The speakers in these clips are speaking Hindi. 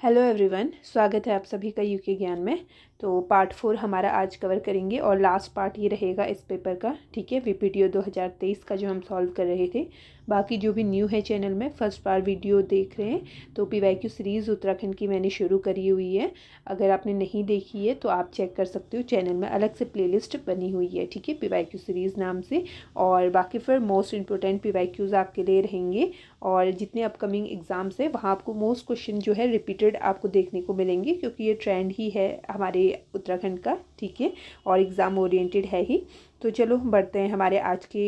हेलो एवरीवन, स्वागत है आप सभी का यूके ज्ञान में। तो पार्ट 4 हमारा आज कवर करेंगे और लास्ट पार्ट ये रहेगा इस पेपर का। ठीक है, वीपीटीओ 2023 का जो हम सॉल्व कर रहे थे। बाकी जो भी न्यू है चैनल में फर्स्ट बार वीडियो देख रहे हैं तो पीवाईक्यू सीरीज़ उत्तराखंड की मैंने शुरू करी हुई है। अगर आपने नहीं देखी है तो आप चेक कर सकते हो, चैनल में अलग से प्लेलिस्ट बनी हुई है। ठीक है, पीवाईक्यू सीरीज़ नाम से। और बाकी फिर मोस्ट इंपॉर्टेंट पीवाईक्यूज़ आपके लिए रहेंगे और जितने अपकमिंग एग्ज़ाम्स है वहाँ आपको मोस्ट क्वेश्चन जो है रिपीटेड आपको देखने को मिलेंगे, क्योंकि ये ट्रेंड ही है हमारे उत्तराखंड का। ठीक है, और एग्ज़ाम ओरिएंटेड है ही। तो चलो बढ़ते हैं हमारे आज के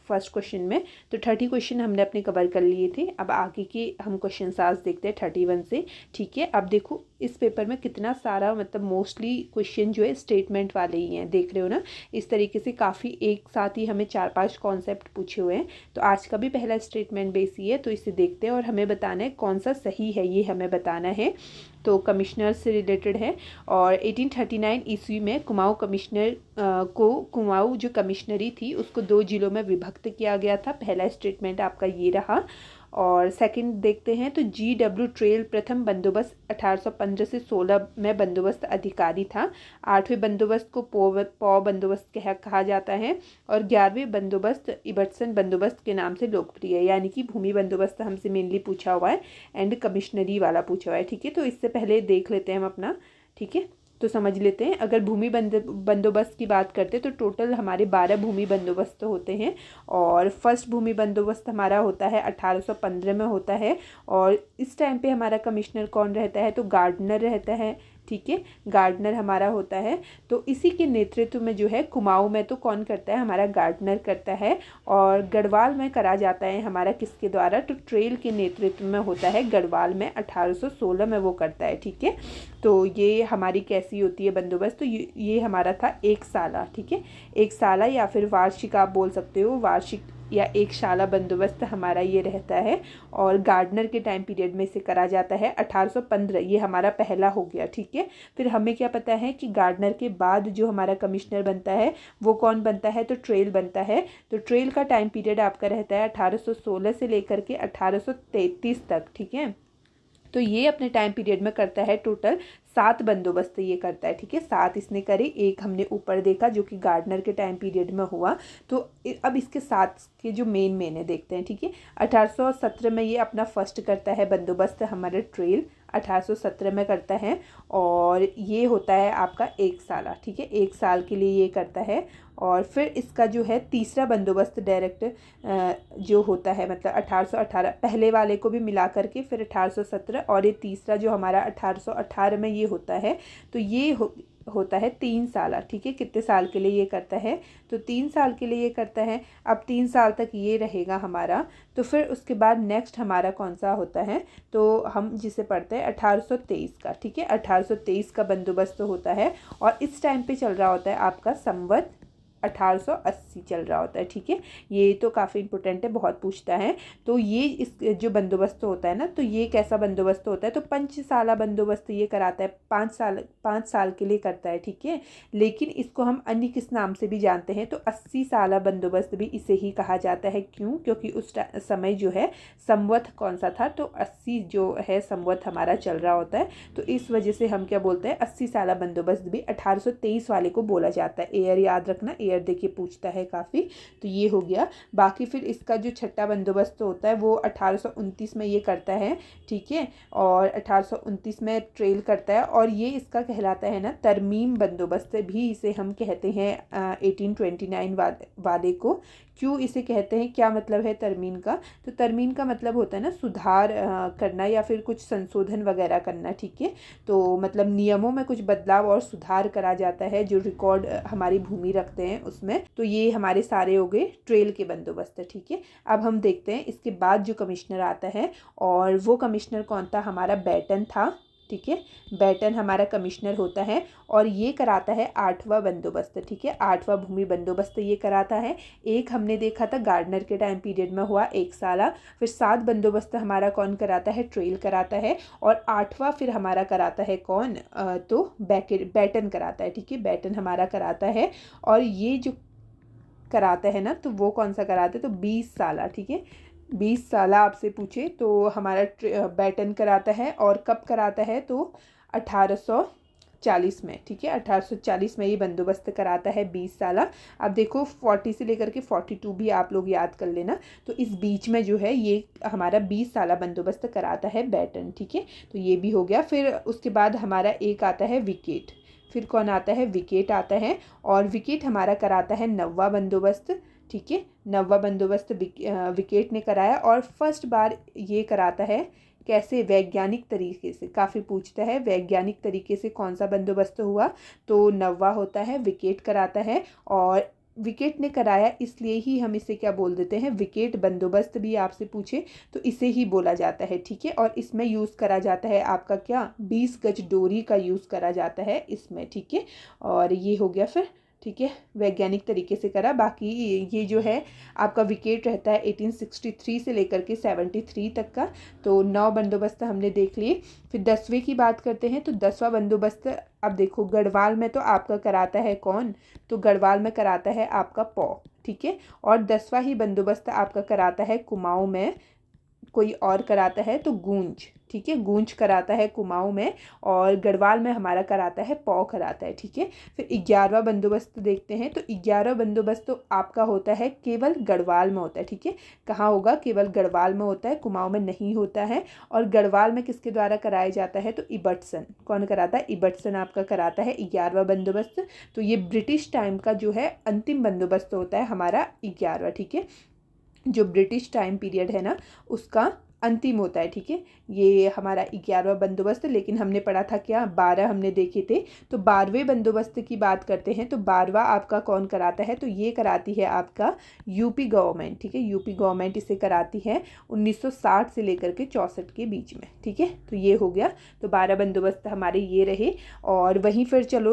फर्स्ट क्वेश्चन में। तो 30 क्वेश्चन हमने अपने कवर कर लिए थे। अब आगे के हम क्वेश्चन आज देखते हैं 31 से। ठीक है, अब देखो इस पेपर में कितना सारा मतलब मोस्टली क्वेश्चन जो है स्टेटमेंट वाले ही हैं, देख रहे हो ना। इस तरीके से काफ़ी एक साथ ही हमें 4-5 कॉन्सेप्ट पूछे हुए हैं। तो आज का भी पहला स्टेटमेंट बेस ही है, तो इसे देखते हैं और हमें बताना है कौन सा सही है, ये हमें बताना है। तो कमिश्नर से रिलेटेड है और 1839 ईस्वी में कुमाऊँ कमिश्नर को कुमाऊँ जो कमिश्नरी थी उसको 2 जिलों में विभक्त किया गया था। पहला स्टेटमेंट आपका ये रहा। और सेकंड देखते हैं तो GW ट्रेल प्रथम बंदोबस्त 1815 से 16 में बंदोबस्त अधिकारी था। 8वें बंदोबस्त को पौ बंदोबस्त कहा जाता है और 11वें बंदोबस्त इबटसन बंदोबस्त के नाम से लोकप्रिय है। यानी कि भूमि बंदोबस्त हमसे मेनली पूछा हुआ है एंड कमिश्नरी वाला पूछा हुआ है। ठीक है, तो इससे पहले देख लेते हैं हम अपना। ठीक है, तो समझ लेते हैं। अगर भूमि बंदोबस्त की बात करते हैं तो टोटल हमारे 12 भूमि बंदोबस्त होते हैं। और फर्स्ट भूमि बंदोबस्त हमारा होता है 1815 में होता है। और इस टाइम पे हमारा कमिश्नर कौन रहता है, तो गार्डनर रहता है। ठीक है, गार्डनर हमारा होता है। तो इसी के नेतृत्व में जो है कुमाऊँ में तो कौन करता है, हमारा गार्डनर करता है। और गढ़वाल में करा जाता है हमारा किसके द्वारा, तो ट्रेल के नेतृत्व में होता है गढ़वाल में, 1816 में वो करता है। ठीक है, तो ये हमारी कैसी होती है बंदोबस्त, तो ये हमारा था एक साला। ठीक है, एक साला या फिर वार्षिक आप बोल सकते हो, वार्षिक या एक शाला बंदोबस्त हमारा ये रहता है। और गार्डनर के टाइम पीरियड में इसे करा जाता है 1815, ये हमारा पहला हो गया। ठीक है, फिर हमें क्या पता है कि गार्डनर के बाद जो हमारा कमिश्नर बनता है वो कौन बनता है, तो ट्रेल बनता है। तो ट्रेल का टाइम पीरियड आपका रहता है 1816 से लेकर के 1833 तक। ठीक है, तो ये अपने टाइम पीरियड में करता है टोटल 7 बंदोबस्त ये करता है। ठीक है, 7 इसने करे, एक हमने ऊपर देखा जो कि गार्डनर के टाइम पीरियड में हुआ। तो अब इसके 7 के जो मेन है देखते हैं। ठीक है, 1817 में ये अपना फर्स्ट करता है बंदोबस्त हमारे ट्रेल, 1817 में करता है। और ये होता है आपका एक साला। ठीक है, एक साल के लिए ये करता है। और फिर इसका जो है तीसरा बंदोबस्त डायरेक्ट जो होता है, मतलब 1818 पहले वाले को भी मिला करके फिर 1817 और ये तीसरा जो हमारा 1818 में ये होता है। तो ये होता है 3 साल। ठीक है, कितने साल के लिए ये करता है, तो 3 साल के लिए ये करता है। अब 3 साल तक ये रहेगा हमारा। तो फिर उसके बाद नेक्स्ट हमारा कौन सा होता है, तो हम जिसे पढ़ते हैं 1823 का। ठीक है, 1823 का बंदोबस्त होता है और इस टाइम पे चल रहा होता है आपका संवत 1880 चल रहा होता है। ठीक है, ये तो काफ़ी इंपॉर्टेंट है, बहुत पूछता है। तो ये इस जो बंदोबस्त होता है ना, तो ये कैसा बंदोबस्त होता है, तो पंचसाला बंदोबस्त ये कराता है, 5 साल के लिए करता है। ठीक है, लेकिन इसको हम अन्य किस नाम से भी जानते हैं, तो 80 साला बंदोबस्त भी इसे ही कहा जाता है। क्यों, क्योंकि उस समय जो है संवत कौन सा था, तो 80 जो है संवत हमारा चल रहा होता है। तो इस वजह से हम क्या बोलते हैं, 80 साला बंदोबस्त भी 1823 वाले को बोला जाता है। ईयर याद रखना, ईयर देखिए पूछता है काफ़ी। तो ये हो गया। बाकी फिर इसका जो छठा बंदोबस्त होता है वो 1829 में ये करता है। ठीक है, और 1829 में ट्रेल करता है और ये इसका कहलाता है ना तरमीम बंदोबस्त भी इसे हम कहते हैं 1829 वाले को। क्यों इसे कहते हैं, क्या मतलब है तरमीम का, तो तरमीम का मतलब होता है ना सुधार करना या फिर कुछ संशोधन वगैरह करना। ठीक है, तो मतलब नियमों में कुछ बदलाव और सुधार करा जाता है जो रिकॉर्ड हमारी भूमि रखते हैं उसमें। तो ये हमारे सारे हो गए ट्रेल के बंदोबस्त। ठीक है, अब हम देखते हैं इसके बाद जो कमिश्नर आता है और वो कमिश्नर कौन था, हमारा बैटन था। ठीक है, बैटन हमारा कमिश्नर होता है और ये कराता है 8वां बंदोबस्त। ठीक है, 8वां भूमि बंदोबस्त ये कराता है। एक हमने देखा था गार्डनर के टाइम पीरियड में हुआ एक साला। फिर 7 बंदोबस्त हमारा कौन कराता है, ट्रेल कराता है। और 8वां फिर हमारा कराता है कौन, तो बैटन कराता है। ठीक है, बैटन हमारा कराता है। और ये जो कराता है ना, तो वो कौन सा कराता है, तो 20 साला। ठीक है, 20 साल आपसे पूछे तो हमारा बैटन कराता है, और कब कराता है तो 1840 में, ठीक है, 1840 में ये बंदोबस्त कराता है 20 साल। अब देखो 40 से लेकर के 42 भी आप लोग याद कर लेना, तो इस बीच में जो है ये हमारा 20 साल बंदोबस्त कराता है बैटन, ठीक है। तो ये भी हो गया। फिर उसके बाद हमारा एक आता है विकेट। फिर कौन आता है, विकेट आता है, और विकेट हमारा कराता है नौवां बंदोबस्त, ठीक है। नौवां बंदोबस्त विकेट ने कराया, और फर्स्ट बार ये कराता है कैसे, वैज्ञानिक तरीके से। काफ़ी पूछता है वैज्ञानिक तरीके से कौन सा बंदोबस्त हुआ, तो नौवां होता है, विकेट कराता है। और विकेट ने कराया इसलिए ही हम इसे क्या बोल देते हैं, विकेट बंदोबस्त भी आपसे पूछे तो इसे ही बोला जाता है, ठीक है। और इसमें यूज़ करा जाता है आपका क्या, 20 गज डोरी का यूज़ करा जाता है इसमें, ठीक है। और ये हो गया फिर, ठीक है, वैज्ञानिक तरीके से करा। बाकी ये जो है आपका विकेट रहता है 1863 से लेकर के 73 तक का। तो 9 बंदोबस्त हमने देख लिए। फिर 10वें की बात करते हैं, तो 10वां बंदोबस्त, अब देखो गढ़वाल में तो आपका कराता है कौन, तो गढ़वाल में कराता है आपका पौ, ठीक है। और 10वां ही बंदोबस्त आपका कराता है कुमाऊं में, कोई और कराता है तो गूंज, ठीक है, गूंज कराता है कुमाऊं में, और गढ़वाल में हमारा कराता है पौ कराता है, ठीक है। फिर 11वां बंदोबस्त देखते हैं, तो 11वां बंदोबस्त तो आपका होता है केवल गढ़वाल में होता है, ठीक है। कहाँ होगा, केवल गढ़वाल में होता है, कुमाऊं में नहीं होता है। और गढ़वाल में किसके द्वारा कराया जाता है, तो इबटसन। कौन कराता है, इबटसन आपका कराता है 11वां बंदोबस्त। तो ये ब्रिटिश टाइम का जो है अंतिम बंदोबस्त होता है हमारा 11वां, ठीक है। जो ब्रिटिश टाइम पीरियड है ना उसका अंतिम होता है, ठीक है। ये हमारा 11वां बंदोबस्त। लेकिन हमने पढ़ा था क्या, 12 हमने देखे थे। तो 12वें बंदोबस्त की बात करते हैं, तो 12वां आपका कौन कराता है, तो ये कराती है आपका यूपी गवर्नमेंट, ठीक है। यूपी गवर्नमेंट इसे कराती है 1960 से लेकर के 64 के बीच में, ठीक है। तो ये हो गया। तो 12 बंदोबस्त हमारे ये रहे। और वहीं फिर चलो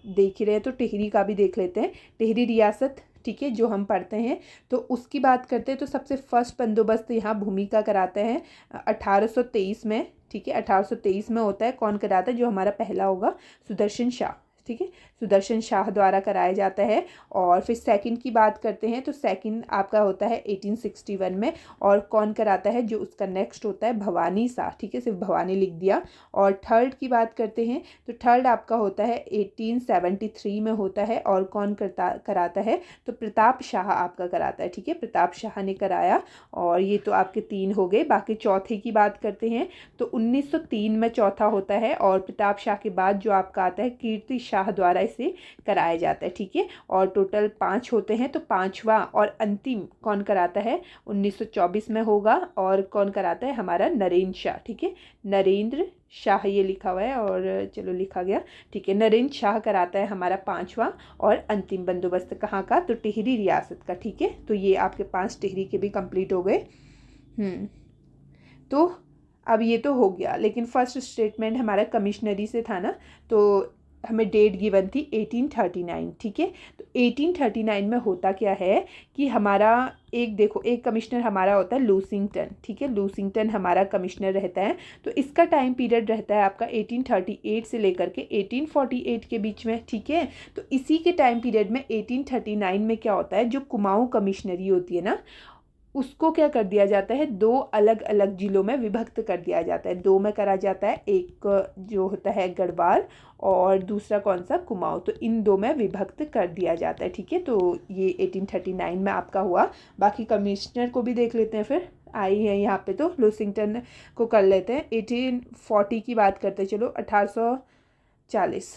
देख ही रहे हैं तो टिहरी का भी देख लेते हैं। टिहरी रियासत, ठीक है, जो हम पढ़ते हैं, तो उसकी बात करते हैं। तो सबसे फर्स्ट बंदोबस्त यहाँ भूमि का कराते हैं 1823 में, ठीक है। 1823 में होता है। कौन कराता है, जो हमारा पहला होगा सुदर्शन शाह, ठीक है, सुदर्शन शाह द्वारा कराया जाता है। और फिर सेकंड की बात करते हैं, तो सेकंड आपका होता है 1861 में। और कौन कराता है, जो उसका नेक्स्ट होता है भवानी शाह, ठीक है, सिर्फ भवानी लिख दिया। और थर्ड की बात करते हैं, तो थर्ड आपका होता है 1873 में होता है। और कौन कराता है, तो प्रताप शाह आपका कराता है, ठीक है, प्रताप शाह ने कराया। और ये तो आपके 3 हो गए। बाकी चौथे की बात करते हैं, तो 1903 में चौथा होता है। और प्रताप शाह के बाद जो आपका आता है कीर्ति शाह द्वारा इसे कराया जाता है, ठीक है। और टोटल 5 होते हैं। तो 5वां और अंतिम कौन कराता है, 1924 में होगा। और कौन कराता है, हमारा नरेंद्र शाह, ठीक है, नरेंद्र शाह ये लिखा हुआ है, और चलो लिखा गया, ठीक है। नरेंद्र शाह कराता है हमारा 5वां और अंतिम बंदोबस्त। कहाँ का, तो टिहरी रियासत का, ठीक है। तो ये आपके 5 टिहरी के भी कंप्लीट हो गए। तो अब ये तो हो गया। लेकिन फर्स्ट स्टेटमेंट हमारा कमिश्नरी से था ना, तो हमें डेट गिवन थी 1839, ठीक है। तो 1839 में होता क्या है कि हमारा एक देखो, एक कमिश्नर हमारा होता है लूसिंगटन, ठीक है, लूसिंगटन हमारा कमिश्नर रहता है। तो इसका टाइम पीरियड रहता है आपका 1838 से लेकर के 1848 के बीच में, ठीक है। तो इसी के टाइम पीरियड में 1839 में क्या होता है, जो कुमाऊं कमिश्नरी होती है ना, उसको क्या कर दिया जाता है, 2 अलग अलग जिलों में विभक्त कर दिया जाता है। 2 में करा जाता है, एक जो होता है गढ़वाल और दूसरा कौन सा, कुमाऊं। तो इन 2 में विभक्त कर दिया जाता है, ठीक है। तो ये 1839 में आपका हुआ। बाकी कमिश्नर को भी देख लेते हैं, फिर आई है यहाँ पे, तो लूसिंगटन को कर लेते हैं। 1840 की बात करते हैं, चलो 1840,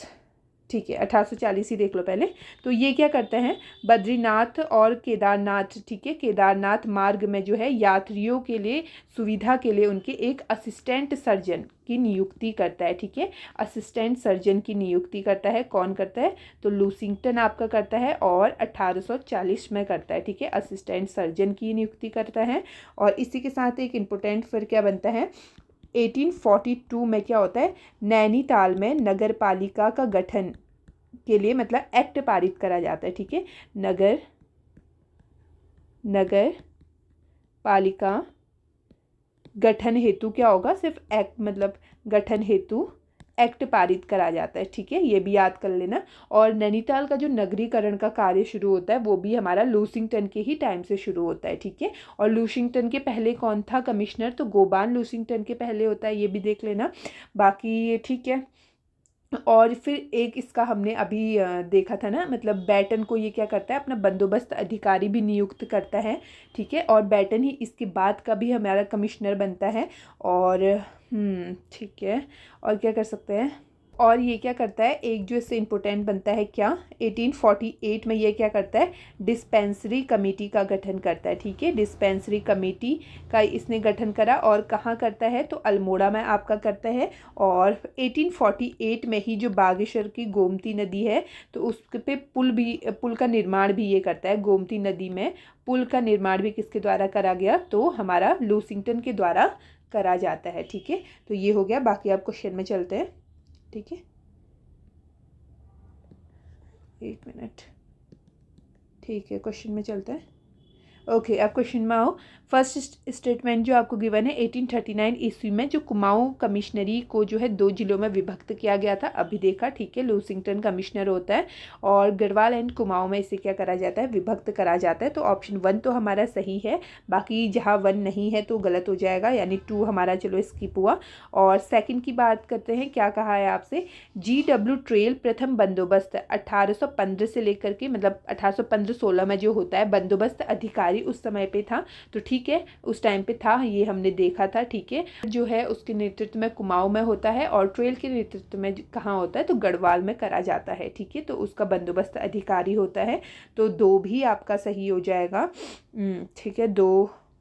ठीक है, 1840 ही देख लो पहले। तो ये क्या करते हैं, बद्रीनाथ और केदारनाथ, ठीक है, केदारनाथ मार्ग में जो है यात्रियों के लिए सुविधा के लिए उनके एक असिस्टेंट सर्जन की नियुक्ति करता है, ठीक है। असिस्टेंट सर्जन की नियुक्ति करता है। कौन करता है, तो लूसिंगटन आपका करता है, और 1840 में करता है, ठीक है, असिस्टेंट सर्जन की नियुक्ति करता है। और इसी के साथ एक इम्पोर्टेंट फिर क्या बनता है, 1842 में क्या होता है, नैनीताल में नगर पालिका का गठन के लिए मतलब एक्ट पारित करा जाता है, ठीक है। नगर पालिका गठन हेतु क्या होगा, सिर्फ एक्ट मतलब गठन हेतु एक्ट पारित करा जाता है, ठीक है, ये भी याद कर लेना। और नैनीताल का जो नगरीकरण का कार्य शुरू होता है वो भी हमारा लूसिंगटन के ही टाइम से शुरू होता है, ठीक है। और लूसिंगटन के पहले कौन था कमिश्नर, तो गोबान लूसिंगटन के पहले होता है, ये भी देख लेना। बाकी ठीक है। और फिर एक इसका हमने अभी देखा था ना, मतलब बैटन को ये क्या करता है, अपना बंदोबस्त अधिकारी भी नियुक्त करता है, ठीक है। और बैटन ही इसके बाद का भी हमारा कमिश्नर बनता है। और ठीक है, और क्या कर सकते हैं, और ये क्या करता है, एक जो इससे इम्पोर्टेंट बनता है क्या, 1848 में ये क्या करता है, डिस्पेंसरी कमेटी का गठन करता है, ठीक है। डिस्पेंसरी कमेटी का इसने गठन करा, और कहाँ करता है, तो अल्मोड़ा में आपका करता है। और 1848 में ही जो बागेश्वर की गोमती नदी है तो उस पे पुल का निर्माण भी ये करता है। गोमती नदी में पुल का निर्माण भी किसके द्वारा करा गया, तो हमारा लूसिंगटन के द्वारा करा जाता है, ठीक है। तो ये हो गया, बाकी आप क्वेश्चन में चलते हैं, ठीक है। 1 मिनट, ठीक है, क्वेश्चन में चलते हैं। ओके, अब क्वेश्चन में आओ। फर्स्ट स्टेटमेंट जो आपको गिवन है 1839 ईस्वी में जो कुमाऊं कमिश्नरी को जो है 2 जिलों में विभक्त किया गया था, अभी देखा, ठीक है। लूसिंगटन कमिश्नर होता है और गढ़वाल एंड कुमाऊं में इसे क्या करा जाता है, विभक्त करा जाता है। तो ऑप्शन 1 तो हमारा सही है, बाकी जहाँ 1 नहीं है तो गलत हो जाएगा, यानी 2 हमारा चलो स्किप हुआ। और सेकंड की बात करते हैं, क्या कहा है आपसे, GW ट्रेल प्रथम बंदोबस्त 1815 से लेकर के, मतलब 1815-16 में जो होता है बंदोबस्त अधिकारी उस समय पे था, तो ठीक है, उस टाइम पे था, ये हमने देखा था, ठीक है। जो है उसके नेतृत्व में कुमाऊं में होता है, और ट्रेल के नेतृत्व में कहाँ होता है, तो गढ़वाल में करा जाता है, ठीक है। तो उसका बंदोबस्त अधिकारी होता है, तो 2 भी आपका सही हो जाएगा, ठीक है।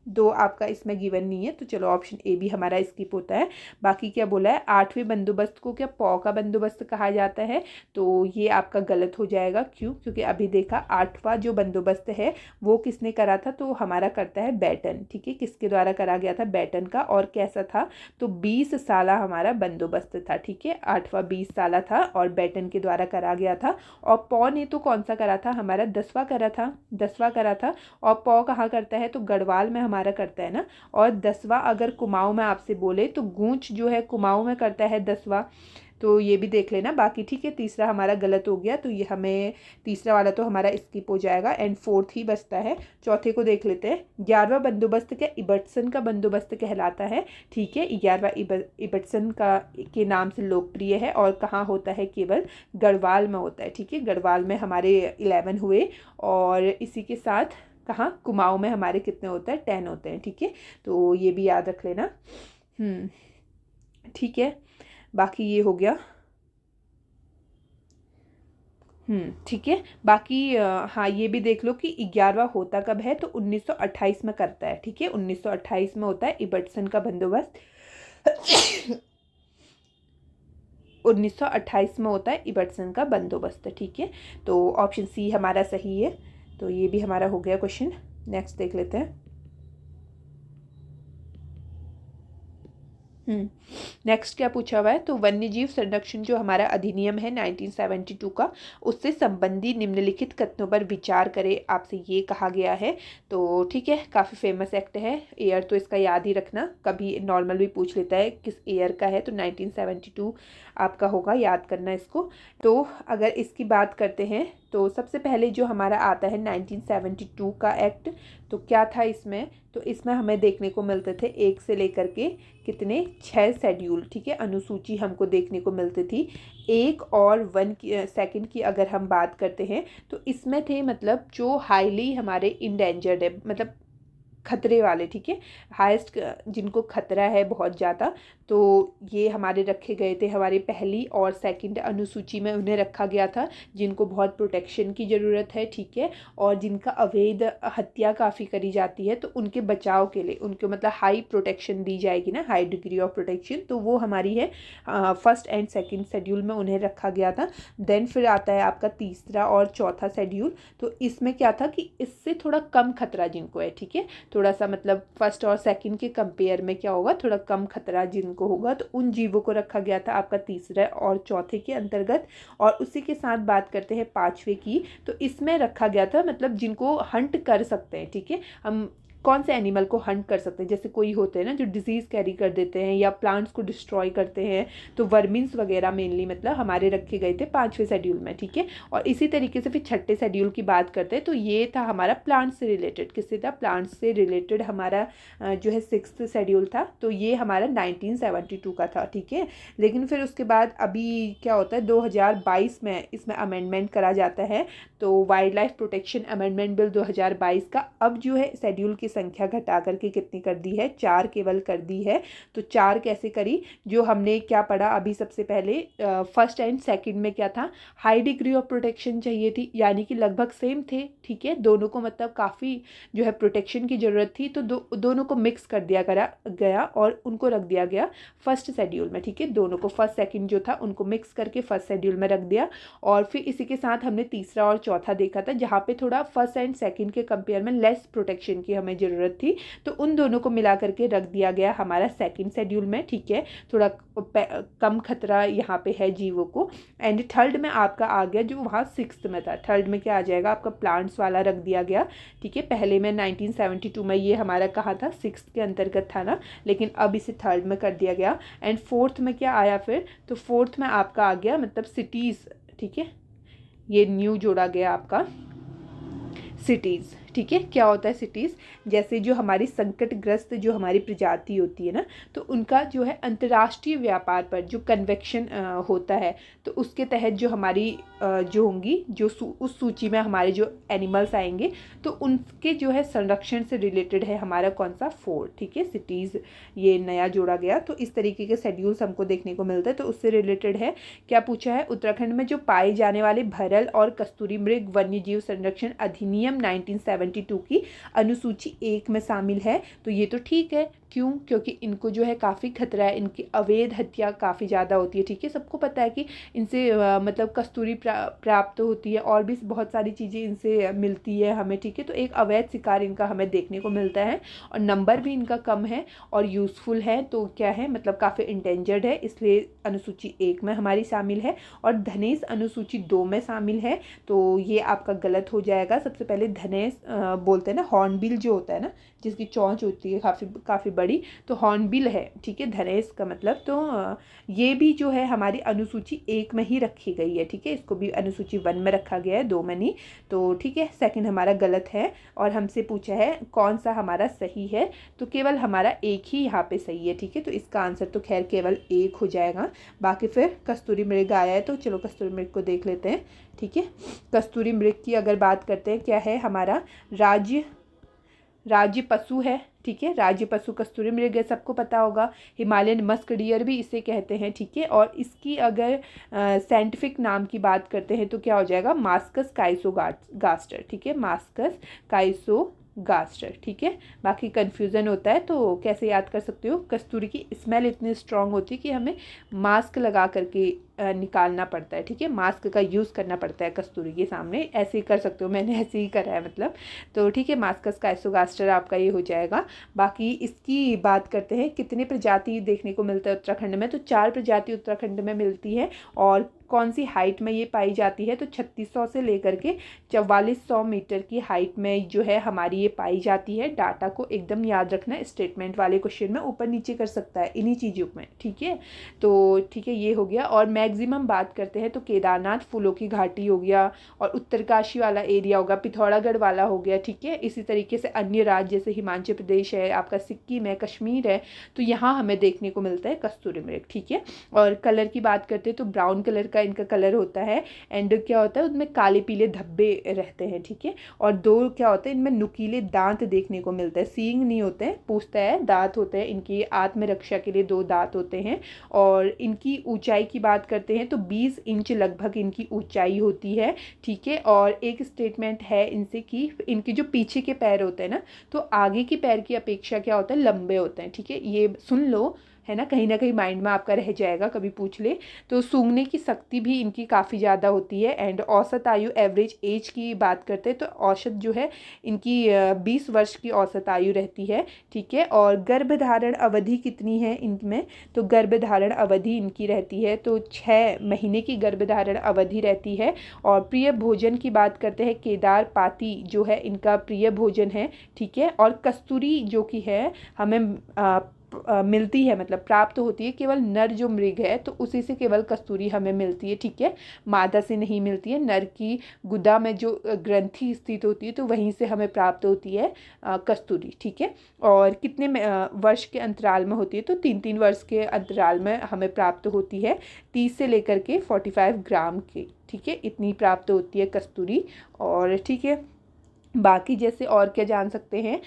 दो आपका इसमें गिवन नहीं है, तो चलो ऑप्शन ए भी हमारा स्किप होता है। बाकी क्या बोला है, 8वें बंदोबस्त को क्या पौ का बंदोबस्त कहा जाता है, तो ये आपका गलत हो जाएगा, क्यों, क्योंकि अभी देखा 8वां जो बंदोबस्त है वो किसने करा था, तो हमारा करता है बैटन, ठीक है। किसके द्वारा करा गया था, बैटन का, और कैसा था, तो 20 साला हमारा बंदोबस्त था, ठीक है। 8वां 20 साला था और बैटन के द्वारा करा गया था। और पौ ने तो कौन सा करा था, हमारा 10वां करा था, 10वां करा था। और पौ कहाँ करता है, तो गढ़वाल में हमारा करता है ना। और 10वां अगर कुमाऊं में आपसे बोले तो गूंच जो है कुमाऊं में करता है 10वां, तो ये भी देख लेना। बाकी ठीक है, तीसरा हमारा गलत हो गया, तो ये हमें तीसरा वाला तो हमारा स्किप हो जाएगा, एंड 4th ही बचता है। चौथे को देख लेते हैं। 11वां बंदोबस्त क्या इबटसन का बंदोबस्त कहलाता है, ठीक है। 11वां इबटसन का के नाम से लोकप्रिय है, और कहाँ होता है, केवल गढ़वाल में होता है, ठीक है। गढ़वाल में हमारे 11 हुए, और इसी के साथ कहाँ, कुमाऊं में हमारे कितने होते हैं, 10 होते हैं, ठीक है। तो ये भी याद रख लेना, ठीक है। बाकी ये हो गया, ठीक है। बाकी हाँ, ये भी देख लो कि 11वां होता कब है, तो 1928 में करता है, ठीक है। 1928 में होता है इबटसन का बंदोबस्त 1928 में होता है इबटसन का बंदोबस्त, ठीक है। तो ऑप्शन सी हमारा सही है, तो ये भी हमारा हो गया क्वेश्चन। नेक्स्ट देख लेते हैं। नेक्स्ट क्या पूछा हुआ है, तो वन्यजीव संरक्षण जो हमारा अधिनियम है 1972 का, उससे संबंधी निम्नलिखित कथनों पर विचार करें, आपसे ये कहा गया है। तो ठीक है, काफ़ी फेमस एक्ट है। ईयर तो इसका याद ही रखना, कभी नॉर्मल भी पूछ लेता है किस ईयर का है, तो 1972 आपका होगा, याद करना इसको। तो अगर इसकी बात करते हैं तो सबसे पहले जो हमारा आता है 1972 का एक्ट, तो क्या था इसमें, तो इसमें हमें देखने को मिलते थे 1 से लेकर के कितने 6 शेड्यूल, ठीक है, अनुसूची हमको देखने को मिलती थी। 1 और 1 की सेकंड की अगर हम बात करते हैं तो इसमें थे, मतलब जो हाईली हमारे इंडेंजर्ड है, मतलब खतरे वाले, ठीक है, हाईएस्ट जिनको खतरा है बहुत ज़्यादा, तो ये हमारे रखे गए थे। हमारी पहली और सेकंड अनुसूची में उन्हें रखा गया था जिनको बहुत प्रोटेक्शन की ज़रूरत है, ठीक है, और जिनका अवैध हत्या काफ़ी करी जाती है, तो उनके बचाव के लिए उनको मतलब हाई प्रोटेक्शन दी जाएगी ना, हाई डिग्री ऑफ प्रोटेक्शन, तो वो हमारी है फर्स्ट एंड सेकेंड शेड्यूल में उन्हें रखा गया था। देन फिर आता है आपका तीसरा और चौथा शेड्यूल, तो इसमें क्या था कि इससे थोड़ा कम खतरा जिनको है, ठीक है, थोड़ा सा मतलब फर्स्ट और सेकंड के कंपेयर में क्या होगा, थोड़ा कम खतरा जिनको होगा, तो उन जीवों को रखा गया था आपका तीसरे और चौथे के अंतर्गत। और उसी के साथ बात करते हैं 5वें की, तो इसमें रखा गया था मतलब जिनको हंट कर सकते हैं, ठीक है, हम कौन से एनिमल को हंट कर सकते हैं। जैसे कोई होते हैं ना जो डिजीज़ कैरी कर देते हैं या प्लांट्स को डिस्ट्रॉय करते हैं, तो वर्मिन्स वगैरह मेनली मतलब हमारे रखे गए थे 5वें शेड्यूल में, ठीक है। और इसी तरीके से फिर 6ठे शेड्यूल की बात करते हैं, तो ये था हमारा प्लांट से रिलेटेड। किससे था? प्लांट्स से रिलेटेड हमारा जो है 6th शेड्यूल था। तो ये हमारा 1972 का था, ठीक है। लेकिन फिर उसके बाद अभी क्या होता है 2022 में इसमें अमेंडमेंट करा जाता है। तो wild life protection amendment bill 2022 का अब जो है शेड्यूल की संख्या घटा करके कितनी कर दी है? 4 केवल कर दी है। तो 4 कैसे करी? जो हमने क्या पढ़ा अभी सबसे पहले फर्स्ट एंड सेकंड में क्या था? हाई डिग्री ऑफ प्रोटेक्शन चाहिए थी, यानी कि लगभग सेम थे, ठीक है। दोनों को मतलब काफ़ी जो है प्रोटेक्शन की ज़रूरत थी, तो दोनों को मिक्स कर दिया गया और उनको रख दिया गया फर्स्ट शेड्यूल में, ठीक है। दोनों को फर्स्ट सेकंड जो था उनको मिक्स करके फर्स्ट शेड्यूल में रख दिया। और फिर इसी के साथ हमने तीसरा और चौथा देखा था, जहाँ पे थोड़ा फर्स्ट एंड सेकंड के कंपेयर में लेस प्रोटेक्शन की हमें ज़रूरत थी, तो उन दोनों को मिला करके रख दिया गया हमारा सेकंड शेड्यूल में, ठीक है। थोड़ा कम खतरा यहाँ पे है जीवों को। एंड थर्ड में आपका आ गया जो वहाँ 6th में था। थर्ड में क्या आ जाएगा? आपका प्लांट्स वाला रख दिया गया, ठीक है। पहले में 1972 में ये हमारा कहा था 6th के अंतर्गत था ना, लेकिन अब इसे थर्ड में कर दिया गया। एंड 4th में क्या आया फिर? तो 4th में आपका आ गया मतलब सिटीज़, ठीक है। ये न्यू जोड़ा गया आपका सिटीज़, ठीक है। क्या होता है सिटीज़? जैसे जो हमारी संकटग्रस्त जो हमारी प्रजाति होती है ना, तो उनका जो है अंतर्राष्ट्रीय व्यापार पर जो कन्वेक्शन होता है, तो उसके तहत जो हमारी जो होंगी जो उस सूची में हमारे जो एनिमल्स आएंगे, तो उनके जो है संरक्षण से रिलेटेड है हमारा कौन सा? 4, ठीक है। सिटीज़ ये नया जोड़ा गया। तो इस तरीके के शेड्यूल्स हमको देखने को मिलते हैं। तो उससे रिलेटेड है क्या पूछा है? उत्तराखंड में जो पाए जाने वाले भरल और कस्तूरी मृग वन्य जीव संरक्षण अधिनियम 1972 की अनुसूची 1 में शामिल है। तो ये तो ठीक है। क्यों? क्योंकि इनको जो है काफ़ी खतरा है, इनकी अवैध हत्या काफ़ी ज़्यादा होती है, ठीक है। सबको पता है कि इनसे मतलब कस्तूरी प्राप्त होती है और भी बहुत सारी चीज़ें इनसे मिलती है हमें, ठीक है। तो एक अवैध शिकार इनका हमें देखने को मिलता है और नंबर भी इनका कम है और यूज़फुल है। तो क्या है मतलब काफ़ी इंडेंजर्ड है, इसलिए अनुसूची 1 में हमारी शामिल है। और धनेश अनुसूची 2 में शामिल है। तो ये आपका गलत हो जाएगा। सबसे पहले धनेश बोलते हैं ना, हॉर्नबिल जो होता है ना, जिसकी चोंच होती है काफ़ी बड़ी, तो हॉर्नबिल है, ठीक है, धनेश का मतलब। तो ये भी जो है हमारी अनुसूची 1 में ही रखी गई है, ठीक है। इसको भी अनुसूची 1 में रखा गया है, 2 में नहीं। तो ठीक है, सेकंड हमारा गलत है। और हमसे पूछा है कौन सा हमारा सही है, तो केवल हमारा एक ही यहाँ पे सही है, ठीक है। तो इसका आंसर तो खैर केवल 1 हो जाएगा। बाकी फिर कस्तूरी मृग आया है, तो चलो कस्तूरी मृग को देख लेते हैं, ठीक है। कस्तूरी मृग की अगर बात करते हैं, क्या है हमारा? राज्य पशु है, ठीक है। राज्य पशु कस्तूरी मृग है, सबको पता होगा। हिमालयन मस्क डियर भी इसे कहते हैं, ठीक है। और इसकी अगर साइंटिफिक नाम की बात करते हैं तो क्या हो जाएगा? मास्कस काइसोगास्टर, ठीक है। मास्कस काइसोगास्टर, ठीक है। बाकी कन्फ्यूज़न होता है तो कैसे याद कर सकते हो? कस्तूरी की स्मेल इतनी स्ट्रांग होती है कि हमें मास्क लगा करके निकालना पड़ता है, ठीक है। मास्क का यूज़ करना पड़ता है कस्तूरी के सामने, ऐसे ही कर सकते हो, मैंने ऐसे ही करा है मतलब। तो ठीक है, मास्कस काइसोगास्टर आपका ये हो जाएगा। बाकी इसकी बात करते हैं कितने प्रजाति देखने को मिलता है उत्तराखंड में, तो 4 प्रजाति उत्तराखंड में मिलती है। और कौन सी हाइट में ये पाई जाती है? तो 3600 से लेकर के 4400 मीटर की हाइट में जो है हमारी ये पाई जाती है। डाटा को एकदम याद रखना, स्टेटमेंट वाले क्वेश्चन में ऊपर नीचे कर सकता है इन्हीं चीज़ों में, ठीक है। तो ठीक है, ये हो गया। और मैक्सिमम बात करते हैं तो केदारनाथ, फूलों की घाटी हो गया, और उत्तरकाशी वाला एरिया होगा, पिथौरागढ़ वाला हो गया, ठीक है। इसी तरीके से अन्य राज्य जैसे हिमाचल प्रदेश है, आपका सिक्किम है, कश्मीर है, तो यहाँ हमें देखने को मिलता है कस्तूरी मृग, ठीक है। और कलर की बात करते हैं तो ब्राउन कलर का इनका कलर होता है। एंड क्या होता है, उनमें काले पीले धब्बे रहते हैं, ठीक है। और 2 क्या होते हैं, इनमें नुकीले दांत देखने को मिलते हैं। सींग नहीं होते हैं, पूछता है, दांत होते हैं इनकी, आत्मरक्षा के लिए 2 दांत होते हैं। और इनकी ऊंचाई की बात करते हैं तो 20 इंच लगभग इनकी ऊंचाई होती है, ठीक है। और एक स्टेटमेंट है इनसे कि इनके जो पीछे के पैर होते हैं ना, तो आगे के पैर की अपेक्षा क्या होता है, लंबे होते हैं, ठीक है। ये सुन लो, है ना कहीं माइंड में आपका रह जाएगा, कभी पूछ ले। तो सूंघने की शक्ति भी इनकी काफ़ी ज़्यादा होती है। एंड औसत आयु, एवरेज एज की बात करते हैं तो औसत जो है इनकी 20 वर्ष की औसत आयु रहती है, ठीक है। और गर्भधारण अवधि कितनी है इनमें, तो गर्भधारण अवधि इनकी रहती है तो 6 महीने की गर्भधारण अवधि रहती है। और प्रिय भोजन की बात करते हैं, केदार पाती जो है इनका प्रिय भोजन है, ठीक है। और कस्तूरी जो कि है हमें मिलती है, मतलब प्राप्त होती है केवल नर जो मृग है तो उसी से केवल कस्तूरी हमें मिलती है, ठीक है। मादा से नहीं मिलती है। नर की गुदा में जो ग्रंथि स्थित होती है तो वहीं से हमें प्राप्त होती है कस्तूरी, ठीक है। और कितने वर्ष के अंतराल में होती है, तो 3-3 वर्ष के अंतराल में हमें प्राप्त होती है, 30 से लेकर के 45 ग्राम की, ठीक है, इतनी प्राप्त होती है कस्तूरी। और ठीक है, बाकी जैसे और क्या जान सकते हैं,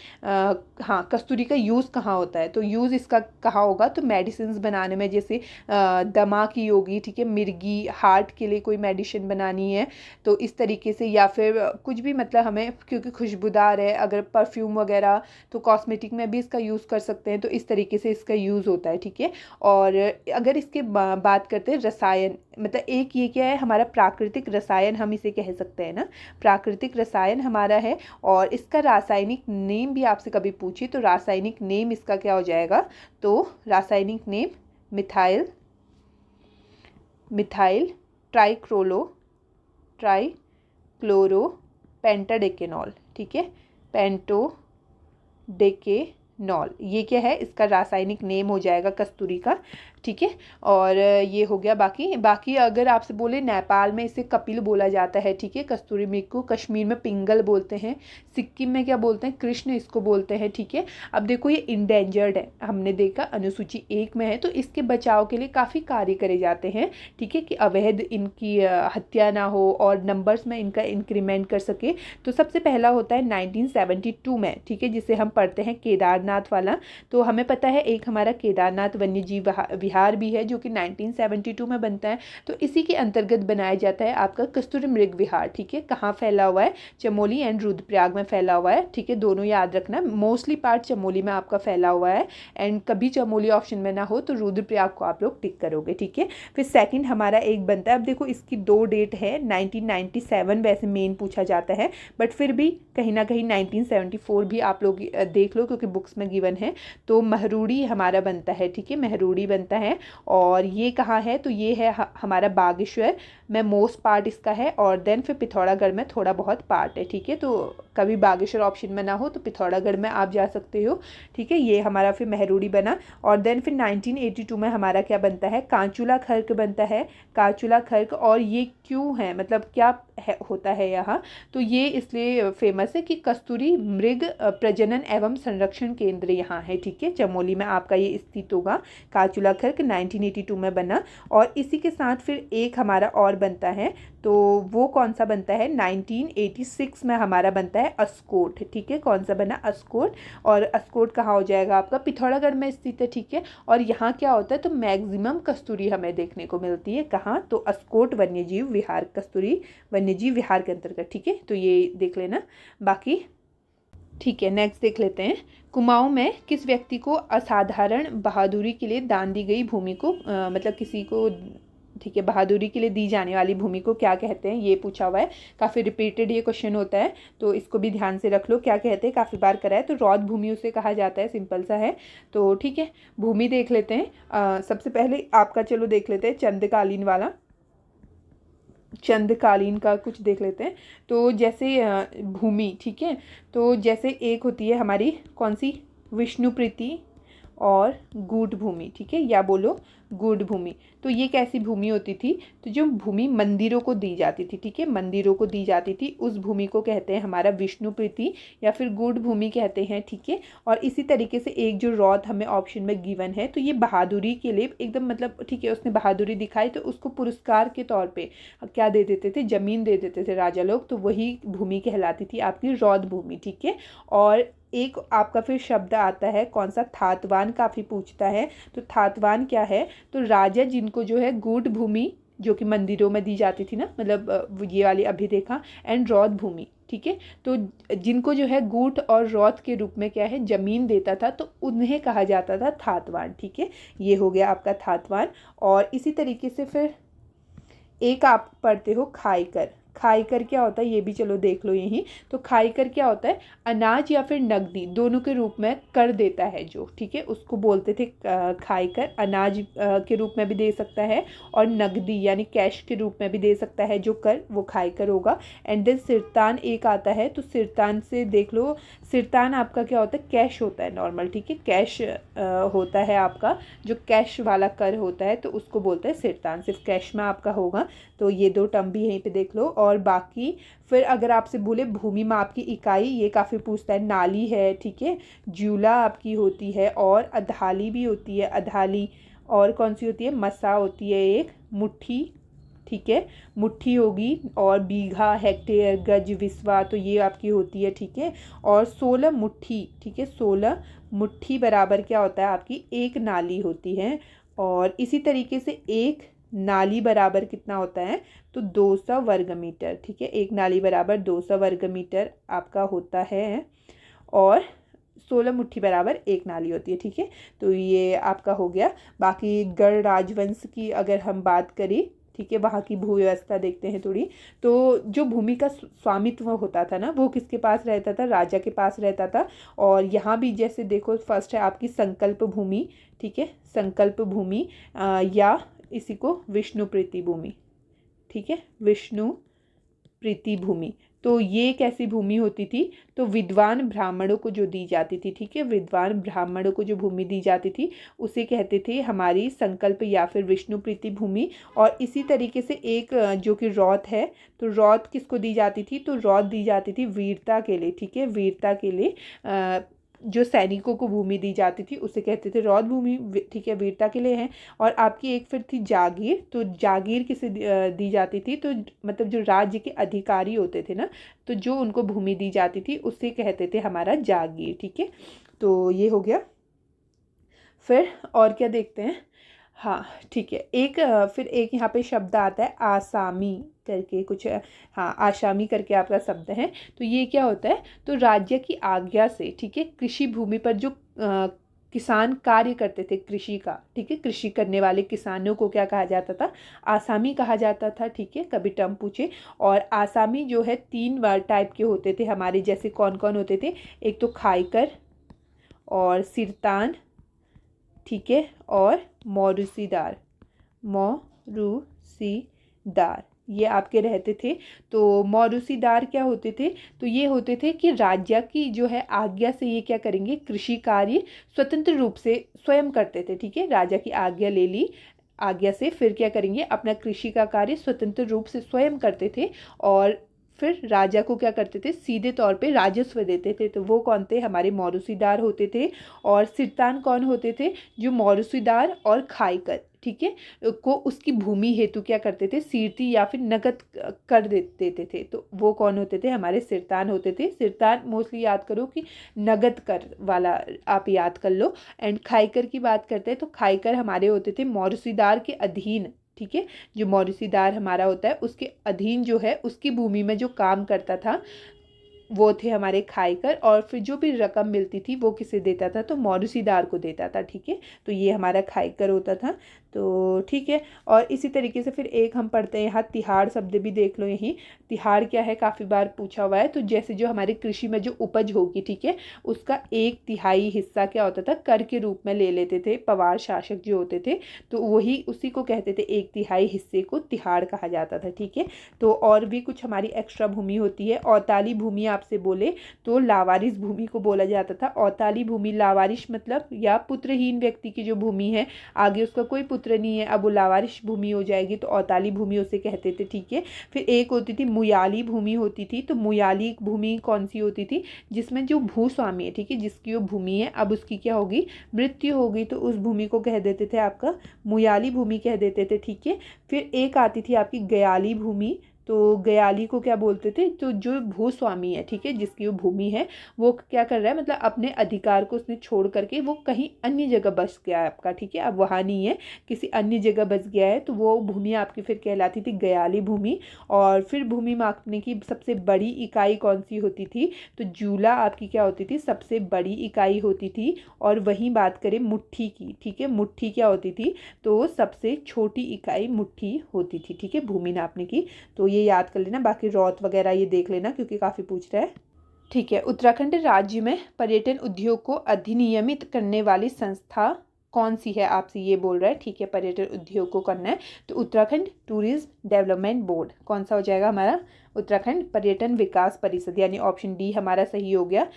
हाँ कस्तूरी का यूज़ कहाँ होता है, तो यूज़ इसका कहाँ होगा, तो मेडिसिन बनाने में, जैसे दमा की होगी, ठीक है, मिर्गी, हार्ट के लिए कोई मेडिसिन बनानी है तो इस तरीके से, या फिर कुछ भी मतलब हमें, क्योंकि खुशबूदार है, अगर परफ्यूम वगैरह तो कॉस्मेटिक में भी इसका यूज़ कर सकते हैं, तो इस तरीके से इसका यूज़ होता है, ठीक है। और अगर इसके बात करते हैं रसायन, मतलब एक ये क्या है हमारा प्राकृतिक रसायन हम इसे कह सकते हैं ना, प्राकृतिक रसायन हमारा है। और इसका रासायनिक नेम भी आपसे कभी पूछे तो रासायनिक नेम इसका क्या हो जाएगा, तो रासायनिक नेम मिथाइल ट्राइक्लोरो पेंटाडेकेनॉल, ठीक है, पेंटोडेकेनॉल, ये क्या है इसका रासायनिक नेम हो जाएगा कस्तूरी का, ठीक है। और ये हो गया। बाकी अगर आपसे बोले, नेपाल में इसे कपिल बोला जाता है, ठीक है, कस्तूरी मृग को। कश्मीर में पिंगल बोलते हैं। सिक्किम में क्या बोलते हैं, कृष्ण इसको बोलते हैं, ठीक है। अब देखो ये इंडेंजर्ड है, हमने देखा अनुसूची 1 में है, तो इसके बचाव के लिए काफ़ी कार्य करे जाते हैं, ठीक है, कि अवैध इनकी हत्या ना हो और नंबर्स में इनका इंक्रीमेंट कर सके। तो सबसे पहला होता है 1972 में, ठीक है, जिसे हम पढ़ते हैं केदारनाथ वाला। तो हमें पता है एक हमारा केदारनाथ वन्यजीव विहार भी है जो कि 1972 में बनता है, तो इसी के अंतर्गत बनाया जाता है आपका कस्तूरी मृग विहार, ठीक है। कहाँ फैला हुआ है, चमोली एंड रुद्रप्रयाग में फैला हुआ है, ठीक है, दोनों याद रखना। मोस्टली पार्ट चमोली में आपका फैला हुआ है, एंड कभी चमोली ऑप्शन में ना हो तो रुद्रप्रयाग को आप लोग टिक करोगे, ठीक है। फिर सेकंड हमारा एक बनता है, अब देखो इसकी 2 डेट है, 1997 वैसे मेन पूछा जाता है, बट फिर भी कहीं ना कहीं 1974 भी आप लोग देख लो क्योंकि बुक्स में गिवन है। तो महरूड़ी हमारा बनता है, ठीक है, महरूड़ी बनता है। और ये कहाँ है, तो ये है हमारा बागेश्वर में मोस्ट पार्ट इसका है। और देन फिर पिथौरागढ़ में थोड़ा बहुत पार्ट है, ठीक है। तो कभी बागेश्वर ऑप्शन में ना हो तो पिथौरागढ़ में आप जा सकते हो, ठीक है। ये हमारा फिर महरूड़ी बना। और देन फिर 1982 में हमारा क्या बनता है, कांचुला खर्क बनता है, कांचुला खर्क। और ये क्यों है, मतलब क्या होता है यहाँ, तो ये इसलिए फेमस है कि कस्तूरी मृग प्रजनन एवं संरक्षण केंद्र यहाँ है, ठीक है, चमोली में आपका ये स्थित होगा। कांचुला खर्क 1982 में बना। और इसी के साथ फिर एक हमारा और बनता है, तो वो कौन सा बनता है, 1986 में हमारा बनता है अस्कोट, ठीक है। कौन सा बना, अस्कोट। और अस्कोट कहाँ हो जाएगा आपका, पिथौरागढ़ में स्थित है, ठीक है। और यहाँ क्या होता है, तो मैक्सिमम कस्तूरी हमें देखने को मिलती है कहाँ, तो अस्कोट वन्यजीव विहार, कस्तूरी वन्यजीव विहार के अंतर्गत, ठीक है। तो ये देख लेना। बाकी ठीक है, नेक्स्ट देख लेते हैं। कुमाऊं में किस व्यक्ति को असाधारण बहादुरी के लिए दान दी गई भूमि को, मतलब किसी को, ठीक है, बहादुरी के लिए दी जाने वाली भूमि को क्या कहते हैं, ये पूछा हुआ है। काफ़ी रिपीटेड ये क्वेश्चन होता है, तो इसको भी ध्यान से रख लो, क्या कहते हैं, काफ़ी बार करा है। तो रौद भूमि उसे कहा जाता है, सिंपल सा है। तो ठीक है, भूमि देख लेते हैं। सबसे पहले आपका चलो देख लेते हैं चंद्रकालीन वाला, चंद्रकालीन का कुछ देख लेते हैं। तो जैसे भूमि, ठीक है, तो जैसे एक होती है हमारी कौन सी, विष्णुप्रीति और गूढ़ भूमि, ठीक है, या बोलो गूढ़ भूमि। तो ये कैसी भूमि होती थी, तो जो भूमि मंदिरों को दी जाती थी, ठीक है, मंदिरों को दी जाती थी, उस भूमि को कहते हैं हमारा विष्णुप्रीति या फिर गूढ़ भूमि कहते हैं, ठीक है। और इसी तरीके से एक जो रौद हमें ऑप्शन में गिवन है, तो ये बहादुरी के लिए एकदम, मतलब ठीक है, उसने बहादुरी दिखाई तो उसको पुरस्कार के तौर पर क्या दे देते थे, जमीन दे देते थे राजा लोग, तो वही भूमि कहलाती थी आपकी रौद भूमि, ठीक है। और एक आपका फिर शब्द आता है कौन सा, थातवान, काफ़ी पूछता है। तो थातवान क्या है, तो राजा जिनको जो है गूढ़ भूमि जो कि मंदिरों में दी जाती थी ना, मतलब ये वाली अभिरेखा, एंड रौद भूमि। ठीक है, तो जिनको जो है गूठ और रौद के रूप में क्या है जमीन देता था, तो उन्हें कहा जाता था थातवान। ठीक है, ये हो गया आपका थातवान। और इसी तरीके से फिर एक आप पढ़ते हो खाईकर। खाईकर क्या होता है ये भी चलो देख लो यहीं। तो खाईकर क्या होता है, अनाज या फिर नकदी दोनों के रूप में कर देता है जो, ठीक है, उसको बोलते थे खाईकर। अनाज के रूप में भी दे सकता है और नकदी यानी कैश के रूप में भी दे सकता है जो कर, वो खाईकर होगा। एंड देन सिरतान एक आता है, तो सिरतान से देख लो, सिरतान आपका क्या होता है, कैश होता है नॉर्मल। ठीक है, कैश होता है आपका, जो कैश वाला कर होता है तो उसको बोलते हैं सिरतान, सिर्फ कैश में आपका होगा। तो ये दो टर्म भी यहीं पे देख लो। और बाकी फिर अगर आपसे बोले भूमि माप की इकाई, ये काफ़ी पूछता है। नाली है, ठीक है, ज्यूला आपकी होती है, और अधाली भी होती है, अधाली। और कौन सी होती है, मसा होती है एक, मुट्ठी, ठीक है, मुट्ठी होगी। और बीघा, हेक्टेयर, गज, विस्वा, तो ये आपकी होती है। ठीक है, और 16 मुट्ठी, ठीक है, 16 मुट्ठी बराबर क्या होता है आपकी एक नाली होती है। और इसी तरीके से एक नाली बराबर कितना होता है, तो 200 वर्ग मीटर। ठीक है, एक नाली बराबर 200 वर्ग मीटर आपका होता है। और 16 मुट्ठी बराबर एक नाली होती है। ठीक है, तो ये आपका हो गया। बाकी गढ़ राजवंश की अगर हम बात करें, ठीक है, वहाँ की भू व्यवस्था देखते हैं थोड़ी। तो जो भूमि का स्वामित्व होता था ना, वो किसके पास रहता था, राजा के पास रहता था। और यहाँ भी जैसे देखो, फर्स्ट है आपकी संकल्प भूमि। ठीक है, संकल्प भूमि या इसी को विष्णु प्रीति भूमि। ठीक है, विष्णु प्रीति भूमि। तो ये एक ऐसी भूमि होती थी, तो विद्वान ब्राह्मणों को जो दी जाती थी, ठीक है, विद्वान ब्राह्मणों को जो भूमि दी जाती थी उसे कहते थे हमारी संकल्प या फिर विष्णु प्रीति भूमि। और इसी तरीके से एक जो कि रौत है, तो रौत किसको दी जाती थी, तो रौत दी जाती थी वीरता के लिए। ठीक है, वीरता के लिए जो सैनिकों को भूमि दी जाती थी उसे कहते थे रौद भूमि। ठीक है, वीरता के लिए है। और आपकी एक फिर थी जागीर। तो जागीर किसे दी जाती थी, तो मतलब जो राज्य के अधिकारी होते थे ना, तो जो उनको भूमि दी जाती थी उसे कहते थे हमारा जागीर। ठीक है, तो ये हो गया। फिर और क्या देखते हैं, हाँ ठीक है, एक फिर एक यहाँ पे शब्द आता है आसामी करके कुछ, हाँ आसामी करके आपका शब्द है। तो ये क्या होता है, तो राज्य की आज्ञा से, ठीक है, कृषि भूमि पर जो किसान कार्य करते थे कृषि का, ठीक है, कृषि करने वाले किसानों को क्या कहा जाता था, आसामी कहा जाता था। ठीक है, कभी टर्म पूछे। और आसामी जो है 3 टाइप के होते थे हमारे, जैसे कौन कौन होते थे, एक तो खाईकर और सिरतान, ठीक है, और मौरूसीदार, मौरूसीदार ये आपके रहते थे। तो मौरूसीदार क्या होते थे, तो ये होते थे कि राज्य की जो है आज्ञा से ये क्या करेंगे, कृषि कार्य स्वतंत्र रूप से स्वयं करते थे। ठीक है, राजा की आज्ञा ले ली, आज्ञा से फिर क्या करेंगे, अपना कृषि का कार्य स्वतंत्र रूप से स्वयं करते थे। और फिर राजा को क्या करते थे, सीधे तौर पे राजस्व देते थे। तो वो कौन थे, हमारे मौरूसीदार होते थे। और सिरतान कौन होते थे, जो मौरूसीदार और खाईकर, ठीक है, को उसकी भूमि हेतु क्या करते थे, सीरती या फिर नगद कर देते थे। तो वो कौन होते थे, हमारे सिरतान होते थे। सिरतान मोस्टली याद करो कि नगद कर वाला आप याद कर लो। एंड खाईकर की बात करते हैं, तो खाईकर हमारे होते थे मौरूसीदार के अधीन। ठीक है, जो मौरूसीदार हमारा होता है उसके अधीन जो है, उसकी भूमि में जो काम करता था वो थे हमारे खाईकर। और फिर जो भी रकम मिलती थी वो किसे देता था, तो मौरूसीदार को देता था। ठीक है, तो ये हमारा खाईकर होता था। तो ठीक है, और इसी तरीके से फिर एक हम पढ़ते हैं यहाँ तिहाड़ शब्द भी देख लो यहीं। तिहाड़ क्या है, काफ़ी बार पूछा हुआ है। तो जैसे जो हमारे कृषि में जो उपज होगी, ठीक है, उसका 1/3 हिस्सा क्या होता था, कर के रूप में ले लेते थे पवार शासक जो होते थे। तो वही उसी को कहते थे, 1/3 हिस्से को तिहाड़ कहा जाता था। ठीक है, तो और भी कुछ हमारी एक्स्ट्रा भूमि होती है। औताली भूमि आपसे बोले तो लावारिस भूमि को बोला जाता था। औताली भूमि, लावारिस मतलब या पुत्रहीन व्यक्ति की जो भूमि है, आगे उसका कोई पुत्र नहीं है, अब वो लावारिस भूमि हो जाएगी, तो औताली भूमि उसे कहते थे। ठीक है, फिर एक होती थी मुयाली भूमि होती थी। तो मुयाली भूमि कौन सी होती थी, जिसमें जो भूस्वामी है, ठीक है, जिसकी वो भूमि है, अब उसकी क्या होगी, मृत्यु होगी, तो उस भूमि को कह देते थे आपका मुयाली भूमि कह देते थे। ठीक है, फिर एक आती थी आपकी गयाली भूमि। तो गयाली को क्या बोलते थे, तो जो भूस्वामी है, ठीक है, जिसकी वो भूमि है, वो क्या कर रहा है, मतलब अपने अधिकार को उसने छोड़ करके वो कहीं अन्य जगह बस गया है आपका, ठीक है, अब वहाँ नहीं है, किसी अन्य जगह बस गया है, तो वो भूमि आपकी फिर कहलाती थी गयाली भूमि। और फिर भूमि मापने की सबसे बड़ी इकाई कौन सी होती थी, तो जूला आपकी क्या होती थी, सबसे बड़ी इकाई होती थी। और वहीं बात करें मुट्ठी की, ठीक है, मुट्ठी क्या होती थी, तो सबसे छोटी इकाई मुट्ठी होती थी, ठीक है, भूमि नापने की। तो ये याद कर लेना, बाकी रौत वगैरह ये देख लेना क्योंकि काफ़ी पूछ रहा है, ठीक है। उत्तराखंड राज्य में पर्यटन उद्योग को अधिनियमित करने वाली संस्था कौन सी है, आपसे ये बोल रहा है, ठीक है, पर्यटन उद्योग को करना है तो उत्तराखंड टूरिज्म डेवलपमेंट बोर्ड, कौन सा हो जाएगा हमारा, उत्तराखंड पर्यटन विकास परिषद, यानी ऑप्शन डी हमारा सही हो गया,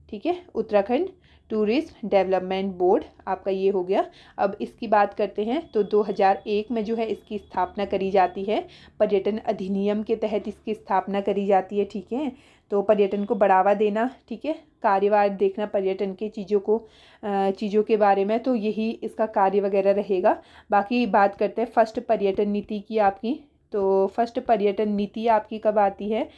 ठीक है, उत्तराखंड टूरिज्म डेवलपमेंट बोर्ड आपका ये हो गया। अब इसकी बात करते हैं तो 2001 में जो है इसकी स्थापना करी जाती है, पर्यटन अधिनियम के तहत इसकी स्थापना करी जाती है, ठीक है। तो पर्यटन को बढ़ावा देना, ठीक है, कार्यवार देखना पर्यटन के चीज़ों के बारे में, तो यही इसका कार्य वगैरह रहेगा। बाकी बात करते हैं फर्स्ट पर्यटन नीति की आपकी, तो फर्स्ट पर्यटन नीति आपकी कब आती है,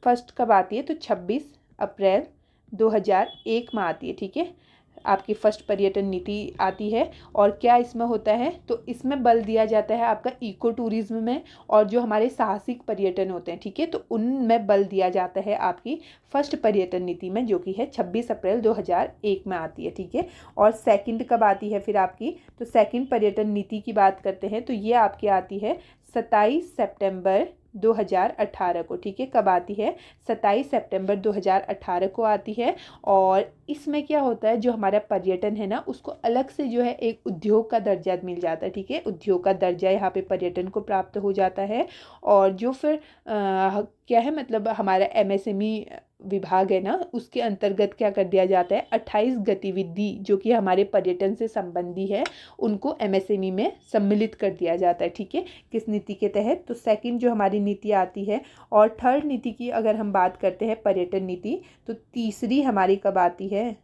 फर्स्ट कब आती है, तो 26 अप्रैल 2001 में आती है, ठीक है, आपकी फर्स्ट पर्यटन नीति आती है। और क्या इसमें होता है, तो इसमें बल दिया जाता है आपका इको टूरिज्म में, और जो हमारे साहसिक पर्यटन होते हैं, ठीक है, तो उनमें बल दिया जाता है आपकी फर्स्ट पर्यटन नीति में, जो कि है 26 अप्रैल 2001 में आती है, ठीक है। और सेकंड कब आती है फिर आपकी, तो सेकंड पर्यटन नीति की बात करते हैं तो ये आपकी आती है 27 सितंबर 2018 को, ठीक है, कब आती है, 27 सितंबर 2018 को आती है। और इसमें क्या होता है, जो हमारा पर्यटन है ना, उसको अलग से जो है एक उद्योग का दर्जा मिल जाता है, ठीक है, उद्योग का दर्जा यहाँ पे पर्यटन को प्राप्त हो जाता है। और जो फिर क्या है, मतलब हमारा एमएसएमई विभाग है ना, उसके अंतर्गत क्या कर दिया जाता है, 28 गतिविधि जो कि हमारे पर्यटन से संबंधी है, उनको एमएसएमई में सम्मिलित कर दिया जाता है, ठीक है, किस नीति के तहत, तो सेकंड जो हमारी नीति आती है। और थर्ड नीति की अगर हम बात करते हैं पर्यटन नीति, तो तीसरी हमारी कब आती है,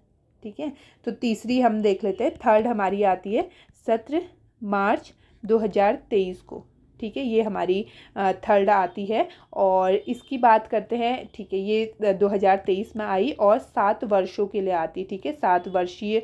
ठीक है, तो तीसरी हम देख लेते हैं, थर्ड हमारी आती है 17 मार्च 2023 को, ठीक है, ये हमारी थर्ड आती है। और इसकी बात करते हैं, ठीक है, ये 2023 में आई और 7 वर्षों के लिए आती, ठीक है, 7 वर्षीय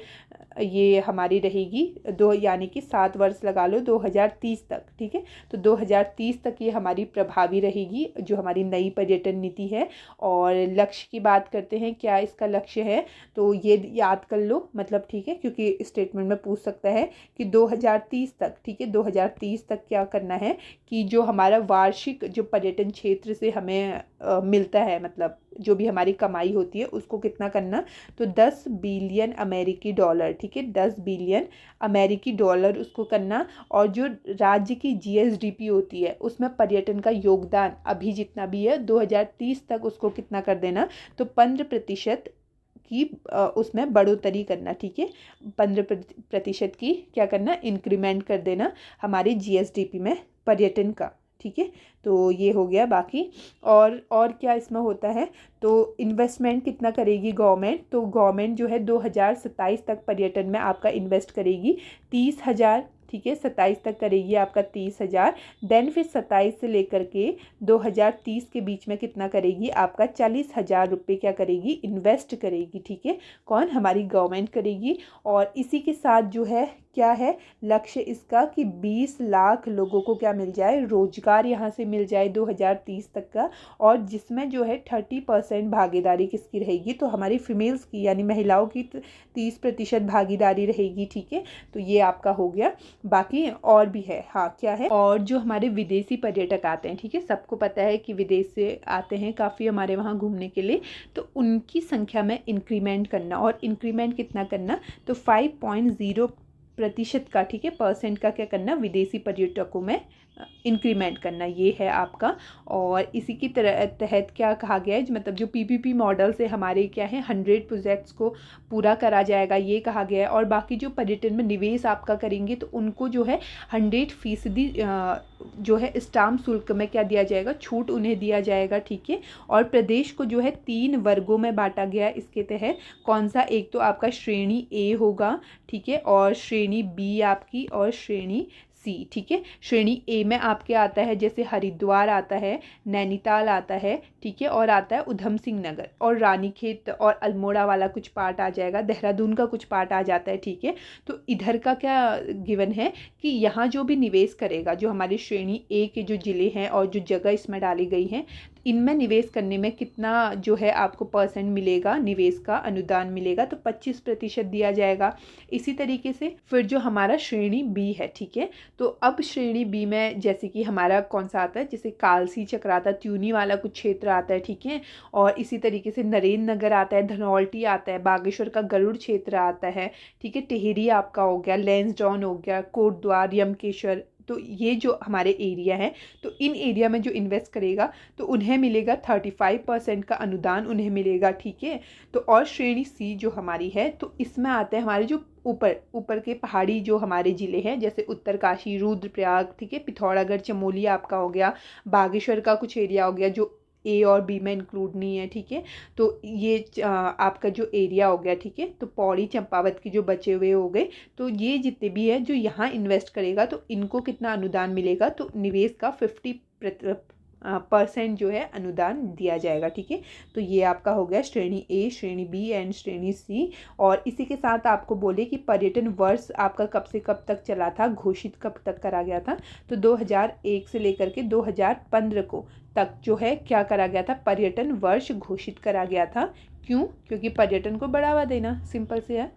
ये हमारी रहेगी, यानी कि 7 वर्ष लगा लो 2030 तक, ठीक है, तो 2030 तक ये हमारी प्रभावी रहेगी, जो हमारी नई पर्यटन नीति है। और लक्ष्य की बात करते हैं, क्या इसका लक्ष्य है, तो ये याद कर लो, मतलब ठीक है, क्योंकि स्टेटमेंट में पूछ सकता है कि 2030 तक, ठीक है, 2030 तक क्या करना है, कि जो हमारा वार्षिक जो पर्यटन क्षेत्र से हमें मिलता है, मतलब जो भी हमारी कमाई होती है उसको कितना करना, तो 10 बिलियन अमेरिकी डॉलर, ठीक है, 10 बिलियन अमेरिकी डॉलर उसको करना। और जो राज्य की जीएसडीपी होती है उसमें पर्यटन का योगदान अभी जितना भी है 2030 तक उसको कितना कर देना, तो 15% की उसमें बढ़ोतरी करना, ठीक है, 15% की क्या करना, इंक्रीमेंट कर देना हमारे जीएसडीपी में पर्यटन का, ठीक है, तो ये हो गया। बाकी और क्या इसमें होता है, तो इन्वेस्टमेंट कितना करेगी गवर्नमेंट, तो गवर्नमेंट जो है 2027 तक पर्यटन में आपका इन्वेस्ट करेगी 30,000, ठीक है, 27 तक करेगी आपका 30,000। देन फिर 27 से लेकर के 2030 के बीच में कितना करेगी, आपका 40,000 रुपये क्या करेगी, इन्वेस्ट करेगी, ठीक है, कौन, हमारी गवर्नमेंट करेगी। और इसी के साथ जो है क्या है लक्ष्य इसका, कि 20 लाख लोगों को क्या मिल जाए, रोजगार यहाँ से मिल जाए 2030 तक का। और जिसमें जो है 30% भागीदारी किसकी रहेगी, तो हमारी फीमेल्स की, यानी महिलाओं की 30% भागीदारी रहेगी, ठीक है, तो ये आपका हो गया। बाकी और भी है, हाँ क्या है, और जो हमारे विदेशी पर्यटक आते हैं, ठीक है, सबको पता है कि विदेश से आते हैं काफ़ी हमारे वहाँ घूमने के लिए, तो उनकी संख्या में इंक्रीमेंट करना। और इंक्रीमेंट कितना करना, तो 5.0% का, ठीक है, परसेंट का क्या करना, विदेशी पर्यटकों में इंक्रीमेंट करना, ये है आपका। और इसी की तहत क्या कहा गया है, मतलब जो पीपीपी मॉडल से हमारे क्या है 100 प्रोजेक्ट्स को पूरा करा जाएगा, ये कहा गया है। और बाकी जो पर्यटन में निवेश आपका करेंगे तो उनको जो है 100% जो है स्टाम्प शुल्क में क्या दिया जाएगा, छूट उन्हें दिया जाएगा, ठीक है। और प्रदेश को जो है 3 वर्गों में बांटा गया इसके तहत, कौन सा, एक तो आपका श्रेणी ए होगा, ठीक है, और श्रेणी बी आपकी, और श्रेणी सी, ठीक है। श्रेणी ए में आपके आता है जैसे हरिद्वार आता है, नैनीताल आता है, ठीक है, और आता है उधम सिंह नगर और रानीखेत और अल्मोड़ा वाला कुछ पार्ट आ जाएगा, देहरादून का कुछ पार्ट आ जाता है, ठीक है। तो इधर का क्या गिवन है कि यहाँ जो भी निवेश करेगा, जो हमारी श्रेणी ए के जो ज़िले हैं और जो जगह इसमें डाली गई हैं, इनमें निवेश करने में कितना जो है आपको परसेंट मिलेगा, निवेश का अनुदान मिलेगा, तो 25% दिया जाएगा। इसी तरीके से फिर जो हमारा श्रेणी बी है, ठीक है, तो अब श्रेणी बी में जैसे कि हमारा कौन सा आता है, जैसे कालसी चक्राता त्यूनी वाला कुछ क्षेत्र आता है, ठीक है, और इसी तरीके से नरेंद्र नगर आता है, धनौल्टी आता है, बागेश्वर का गरुड़ क्षेत्र आता है, ठीक है, टिहरी आपका हो गया, लैंसडाउन हो गया, कोटद्वार, यमकेश्वर। तो ये जो हमारे एरिया है, तो इन एरिया में जो इन्वेस्ट करेगा तो उन्हें मिलेगा 35% का अनुदान उन्हें मिलेगा, ठीक है। तो और श्रेणी सी जो हमारी है, तो इसमें आते हैं हमारे जो ऊपर ऊपर के पहाड़ी जो हमारे ज़िले हैं, जैसे उत्तरकाशी, रुद्रप्रयाग, ठीक है, पिथौरागढ़, चमोली आपका हो गया, बागेश्वर का कुछ एरिया हो गया जो ए और बी में इंक्लूड नहीं है, ठीक है। तो ये आपका जो एरिया हो गया, ठीक है, तो पौड़ी चंपावत के जो बचे हुए हो गए, तो ये जितने भी है जो यहाँ इन्वेस्ट करेगा तो इनको कितना अनुदान मिलेगा, तो निवेश का 50% जो है अनुदान दिया जाएगा, ठीक है। तो ये आपका हो गया श्रेणी ए, श्रेणी बी एंड श्रेणी सी। और इसी के साथ आपको बोले कि पर्यटन वर्ष आपका कब से कब तक चला था, घोषित कब तक करा गया था, तो 2001 से लेकर के 2015 को तक जो है क्या करा गया था, पर्यटन वर्ष घोषित करा गया था। क्यों? क्योंकि पर्यटन को बढ़ावा देना, सिंपल से है,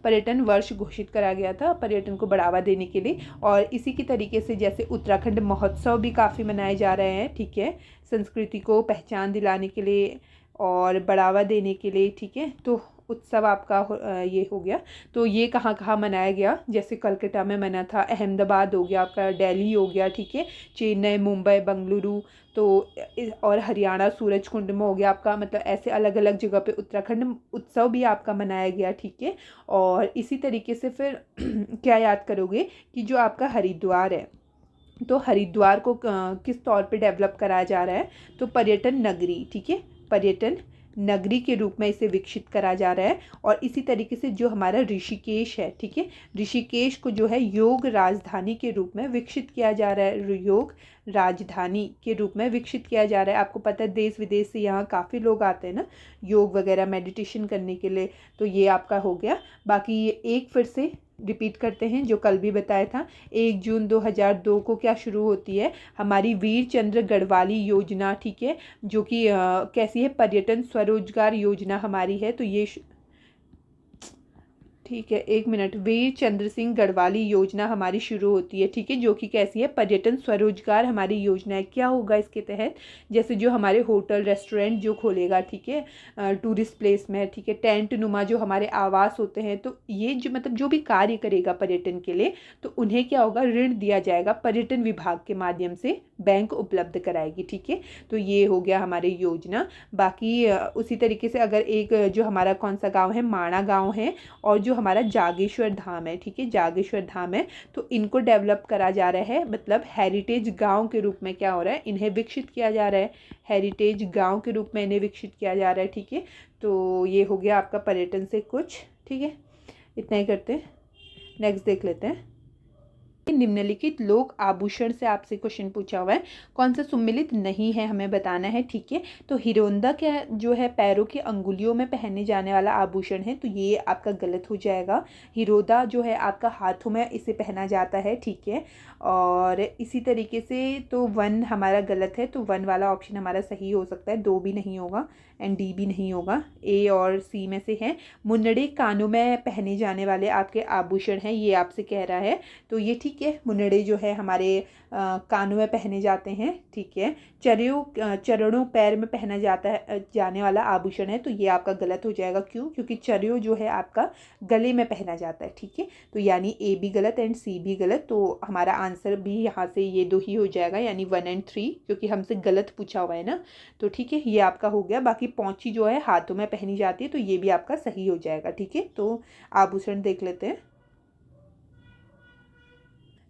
पर्यटन वर्ष घोषित करा गया था पर्यटन को बढ़ावा देने के लिए। और इसी की तरीके से जैसे उत्तराखंड महोत्सव भी काफ़ी मनाए जा रहे हैं, ठीक है, संस्कृति को पहचान दिलाने के लिए और बढ़ावा देने के लिए, ठीक है। तो उत्सव आपका ये हो गया। तो ये कहाँ कहाँ मनाया गया, जैसे कलकत्ता में मना था, अहमदाबाद हो गया आपका, दिल्ली हो गया, ठीक है, चेन्नई, मुंबई, बंगलुरु, तो और हरियाणा सूरजकुंड में हो गया आपका, मतलब ऐसे अलग अलग जगह पे उत्तराखंड उत्सव भी आपका मनाया गया, ठीक है। और इसी तरीके से फिर क्या याद करोगे कि जो आपका हरिद्वार है, तो हरिद्वार को किस तौर पे डेवलप कराया जा रहा है, तो पर्यटन नगरी, ठीक है, पर्यटन नगरी के रूप में इसे विकसित करा जा रहा है। और इसी तरीके से जो हमारा ऋषिकेश है, ठीक है, ऋषिकेश को जो है योग राजधानी के रूप में विकसित किया जा रहा है, योग राजधानी के रूप में विकसित किया जा रहा है। आपको पता है देश विदेश से यहाँ काफ़ी लोग आते हैं ना योग वगैरह मेडिटेशन करने के लिए, तो ये आपका हो गया। बाकी ये एक फिर से रिपीट करते हैं जो कल भी बताया था, 1 जून 2002 को क्या शुरू होती है, हमारी वीर चंद्र गढ़वाली योजना, ठीक है, जो कि कैसी है, पर्यटन स्वरोजगार योजना हमारी है। तो ये ठीक है, 1 मिनट, वीर चंद्र सिंह गढ़वाली योजना हमारी शुरू होती है, ठीक है, जो कि कैसी है, पर्यटन स्वरोजगार हमारी योजना है। क्या होगा इसके तहत, जैसे जो हमारे होटल रेस्टोरेंट जो खोलेगा, ठीक है, टूरिस्ट प्लेस में, ठीक है, टेंट नुमा जो हमारे आवास होते हैं, तो ये जो मतलब जो भी कार्य करेगा पर्यटन के लिए, तो उन्हें क्या होगा, ऋण दिया जाएगा पर्यटन विभाग के माध्यम से, बैंक उपलब्ध कराएगी, ठीक है। तो ये हो गया हमारी योजना। बाकी उसी तरीके से अगर एक जो हमारा कौन सा गाँव है, माणा गाँव है, और जो हमारा जागेश्वर धाम है, ठीक है, जागेश्वर धाम है, तो इनको डेवलप करा जा रहा है, मतलब हेरिटेज गांव के रूप में क्या हो रहा है, इन्हें विकसित किया जा रहा है, हेरिटेज गांव के रूप में इन्हें विकसित किया जा रहा है, ठीक है। तो ये हो गया आपका पर्यटन से कुछ, ठीक है, इतना ही करते हैं, नेक्स्ट देख लेते हैं। निम्नलिखित लोक आभूषण से आपसे क्वेश्चन पूछा हुआ है, कौन सा सम्मिलित नहीं है, हमें बताना है, ठीक है। तो हिरोंदा क्या जो है पैरों की अंगुलियों में पहने जाने वाला आभूषण है, तो ये आपका गलत हो जाएगा। हिरोदा जो है आपका हाथों में इसे पहना जाता है, ठीक है। और इसी तरीके से तो 1 हमारा गलत है, तो 1 वाला ऑप्शन हमारा सही हो सकता है, 2 भी नहीं होगा एंड डी भी नहीं होगा, ए और सी में से है। मुन्नड़े कानों में पहने जाने वाले आपके आभूषण हैं, ये आपसे कह रहा है, तो ये ठीक है, मुन्नड़े जो है हमारे कानों में पहने जाते हैं, ठीक है। चरणों पैर में पहना जाता है जाने वाला आभूषण है, तो ये आपका गलत हो जाएगा। क्यों? क्योंकि चरियो जो है आपका गले में पहना जाता है, ठीक है। तो यानी ए भी गलत एंड सी भी गलत, तो हमारा आंसर भी यहाँ से ये 2 ही हो जाएगा, यानी 1 एंड 3, क्योंकि हमसे गलत पूछा हुआ है ना, तो ठीक है, ये आपका हो गया। बाकी पौंची जो है हाथों में पहनी जाती है, तो ये भी आपका सही हो जाएगा, ठीक है। तो आभूषण देख लेते हैं,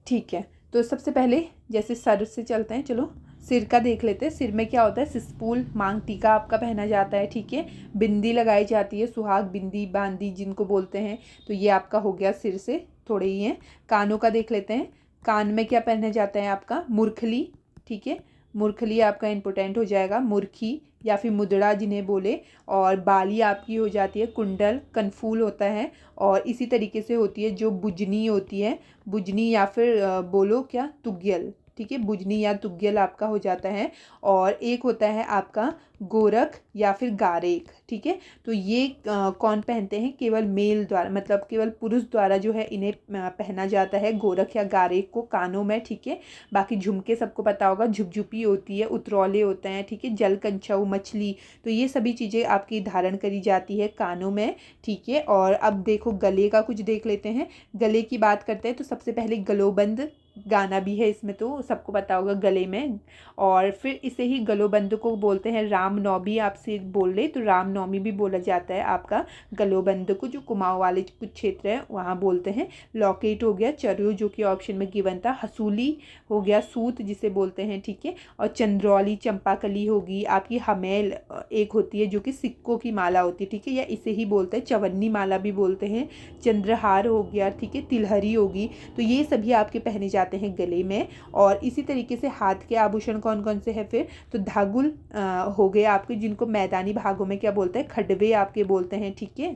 ठीक है। तो सबसे पहले जैसे सर से चलते हैं, चलो सिर का देख लेते हैं। सिर में क्या होता है, सिसपूल मांग टीका आपका पहना जाता है, ठीक है। बिंदी लगाई जाती है, सुहाग बिंदी बांदी जिनको बोलते हैं, तो ये आपका हो गया सिर से, थोड़े ही हैं। कानों का देख लेते हैं, कान में क्या पहना जाता है आपका, मुरखली, ठीक है, मुरखली आपका इम्पोर्टेंट हो जाएगा, मुर्खी या फिर मुद्रा जिन्हें बोले। और बाली आपकी हो जाती है कुंडल, कनफूल होता है। और इसी तरीके से होती है जो बुजनी होती है, बुजनी या फिर बोलो क्या, तुग्यल, ठीक है, बुजनी या तुग्यल आपका हो जाता है। और एक होता है आपका गोरख या फिर गारेक, ठीक है। तो ये कौन पहनते हैं, केवल मेल द्वारा, मतलब केवल पुरुष द्वारा जो है इन्हें पहना जाता है, गोरख या गारेक को कानों में, ठीक है। बाकी झुमके सबको पता होगा, झुपझुपी होती है, उतरौले होते हैं, ठीक है, जलकंछऊ, मछली, तो ये सभी चीज़ें आपकी धारण करी जाती है कानों में, ठीक है। और अब देखो गले का कुछ देख लेते हैं। गले की बात करते हैं तो सबसे पहले गलोबंद गाना भी है इसमें, तो सबको पता होगा गले में। और फिर इसे ही गलोबंद को बोलते हैं रामनवमी, आपसे बोल रहे तो रामनवमी भी बोला जाता है आपका गलोबंद को, जो कुमाऊं वाले कुछ क्षेत्र है वहाँ बोलते हैं। लॉकेट हो गया, चरयू जो कि ऑप्शन में गिवन था, हसूली हो गया, सूत जिसे बोलते हैं, ठीक है। और चंद्रौली, चंपाकली होगी आपकी, हमेल एक होती है जो कि सिक्कों की माला होती है, ठीक है, या इसे ही बोलते हैं चवन्नी माला भी बोलते हैं। चंद्रहार हो गया, ठीक है, तिलहरी होगी, तो ये सभी आपके पहने जाते हैं गले में। और इसी तरीके से हाथ के आभूषण कौन कौन से हैं फिर, तो धागुल हो गए आपके, जिनको मैदानी भागों में क्या बोलते हैं, खडवे आपके बोलते हैं, ठीक है।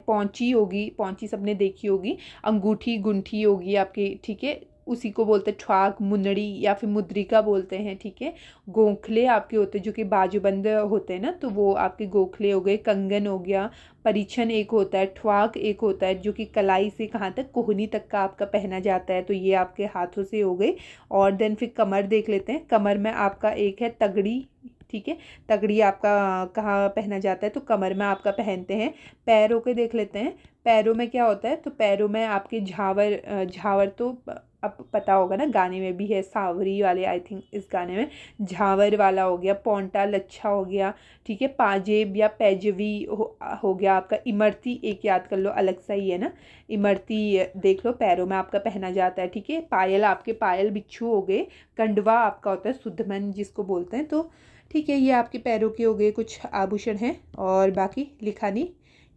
पौंची होगी, पौंची सबने देखी होगी। अंगूठी, गुंठी होगी आपकी, ठीक है, उसी को बोलते हैं ठुआक, मुंदड़ी या फिर मुद्रिका बोलते हैं, ठीक है। गोखले आपके होते हैं जो कि बाजूबंद होते हैं ना, तो वो आपके गोखले हो गए। कंगन हो गया, परिछन एक होता है, ठुआक एक होता है जो कि कलाई से कहाँ तक, कोहनी तक का आपका पहना जाता है, तो ये आपके हाथों से हो गए। और देन फिर कमर देख लेते हैं। कमर में आपका एक है तगड़ी, ठीक है, तगड़ी आपका कहाँ पहना जाता है, तो कमर में आपका पहनते हैं। पैरों के देख लेते हैं। पैरों में क्या होता है, तो पैरों में आपके झावर, झावर तो अब पता होगा ना, गाने में भी है, सावरी वाले आई थिंक इस गाने में झावर वाला हो गया। पौंटा, लच्छा हो गया, ठीक है। पाजेब या पैजवी हो गया आपका। इमरती एक याद कर लो, अलग सा ही है ना, इमरती देख लो, पैरों में आपका पहना जाता है, ठीक है। पायल आपके, पायल बिच्छू हो गए। कंडवा आपका होता है सुद्धमन जिसको बोलते हैं, तो ठीक है, ये आपके पैरों के हो गए कुछ आभूषण हैं। और बाकी लिखा नहीं,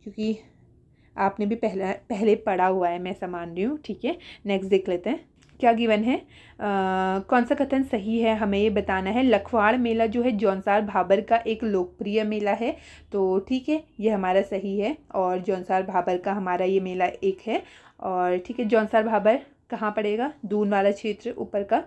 क्योंकि आपने भी पहले पढ़ा हुआ है, मैं ऐसा मान रही हूँ, ठीक है। नेक्स्ट देख लेते हैं क्या गिवन है। कौन सा कथन सही है, हमें ये बताना है। लखवाड़ मेला जो है जौनसार भाबर का एक लोकप्रिय मेला है, तो ठीक है, ये हमारा सही है। और जौनसार भाबर का हमारा ये मेला एक है। और ठीक है, जौनसार भाबर कहाँ पड़ेगा, दून वाला क्षेत्र ऊपर का।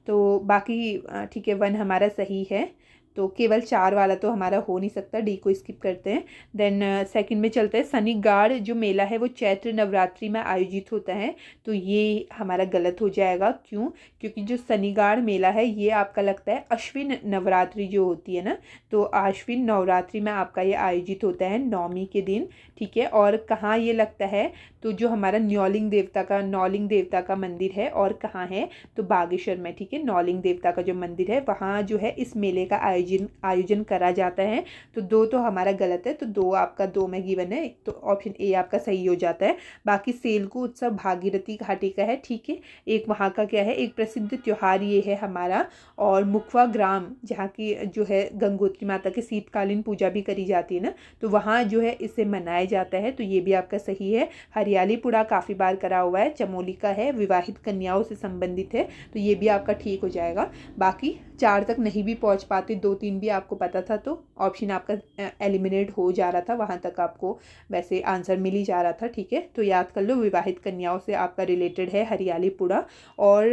तो बाकी ठीक है, 1 हमारा सही है। तो केवल 4 वाला तो हमारा हो नहीं सकता, डी को स्किप करते हैं। देन सेकंड में चलते हैं। शनिगाड़ जो मेला है वो चैत्र नवरात्रि में आयोजित होता है, तो ये हमारा गलत हो जाएगा। क्यों, क्योंकि जो शनिगाड़ मेला है ये आपका लगता है अश्विन नवरात्रि जो होती है ना, तो अश्विन नवरात्रि में आपका ये आयोजित होता है नवमी के दिन, ठीक है। और कहाँ ये लगता है, तो जो हमारा नौलिंग देवता का मंदिर है, और कहाँ है, तो बागेश्वर में, ठीक है। नौलिंग देवता का जो मंदिर है वहाँ जो है इस मेले का आयोजन करा जाता है। तो 2 तो हमारा गलत है, तो 2 आपका 2 में गिवन है, तो ऑप्शन ए आपका सही हो जाता है। बाकी सेलकू उत्सव भागीरथी घाटी का है, ठीक है, एक वहाँ का क्या है, एक प्रसिद्ध त्योहार ये है हमारा। और मुखवा ग्राम जहाँ की जो है गंगोत्री माता की शीतकालीन पूजा भी करी जाती है ना, तो वहाँ जो है इसे मनाया जाता है, तो ये भी आपका सही है। हरियालीपुरा काफ़ी बार करा हुआ है, चमोली का है, विवाहित कन्याओं से संबंधित है, तो ये भी आपका ठीक हो जाएगा। बाकी 4 तक नहीं भी पहुँच पाते, 2-3 भी आपको पता था, तो ऑप्शन आपका एलिमिनेट हो जा रहा था, वहाँ तक आपको वैसे आंसर मिल ही जा रहा था, ठीक है। तो याद कर लो, विवाहित कन्याओं से आपका रिलेटेड है हरियालीपुरा। और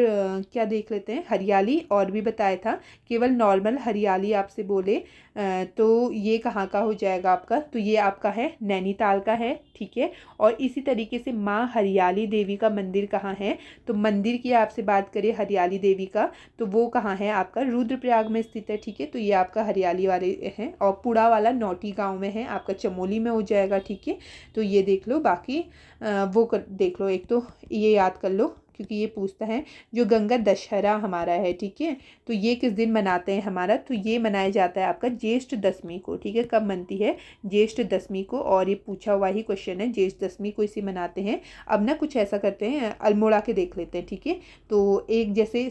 क्या देख लेते हैं, हरियाली और भी बताया था, केवल नॉर्मल हरियाली आपसे बोले तो ये कहाँ का हो जाएगा आपका, तो ये आपका है नैनीताल का है, ठीक है। और इसी तरीके से माँ हरियाली देवी का मंदिर कहाँ है, तो मंदिर की आपसे बात करें हरियाली देवी का, तो वो कहाँ है आपका, रुद्रप्रयाग में स्थित है, ठीक है। तो ये आपका हरियाली वाले हैं। और पुड़ा वाला नौटी गांव में है, आपका चमोली में हो जाएगा, ठीक है। तो ये देख लो, बाकी देख लो, एक तो ये याद कर लो क्योंकि ये पूछता है। जो गंगा दशहरा हमारा है, ठीक है, तो ये किस दिन मनाते हैं हमारा, तो ये मनाया जाता है आपका ज्येष्ठ दशमी को, ठीक है। कब मनती है, ज्येष्ठ दशमी को, और ये पूछा हुआ ही क्वेश्चन है, ज्येष्ठ दशमी को इसे मनाते हैं। अब ना कुछ ऐसा करते हैं, अल्मोड़ा के देख लेते हैं, ठीक है। तो एक जैसे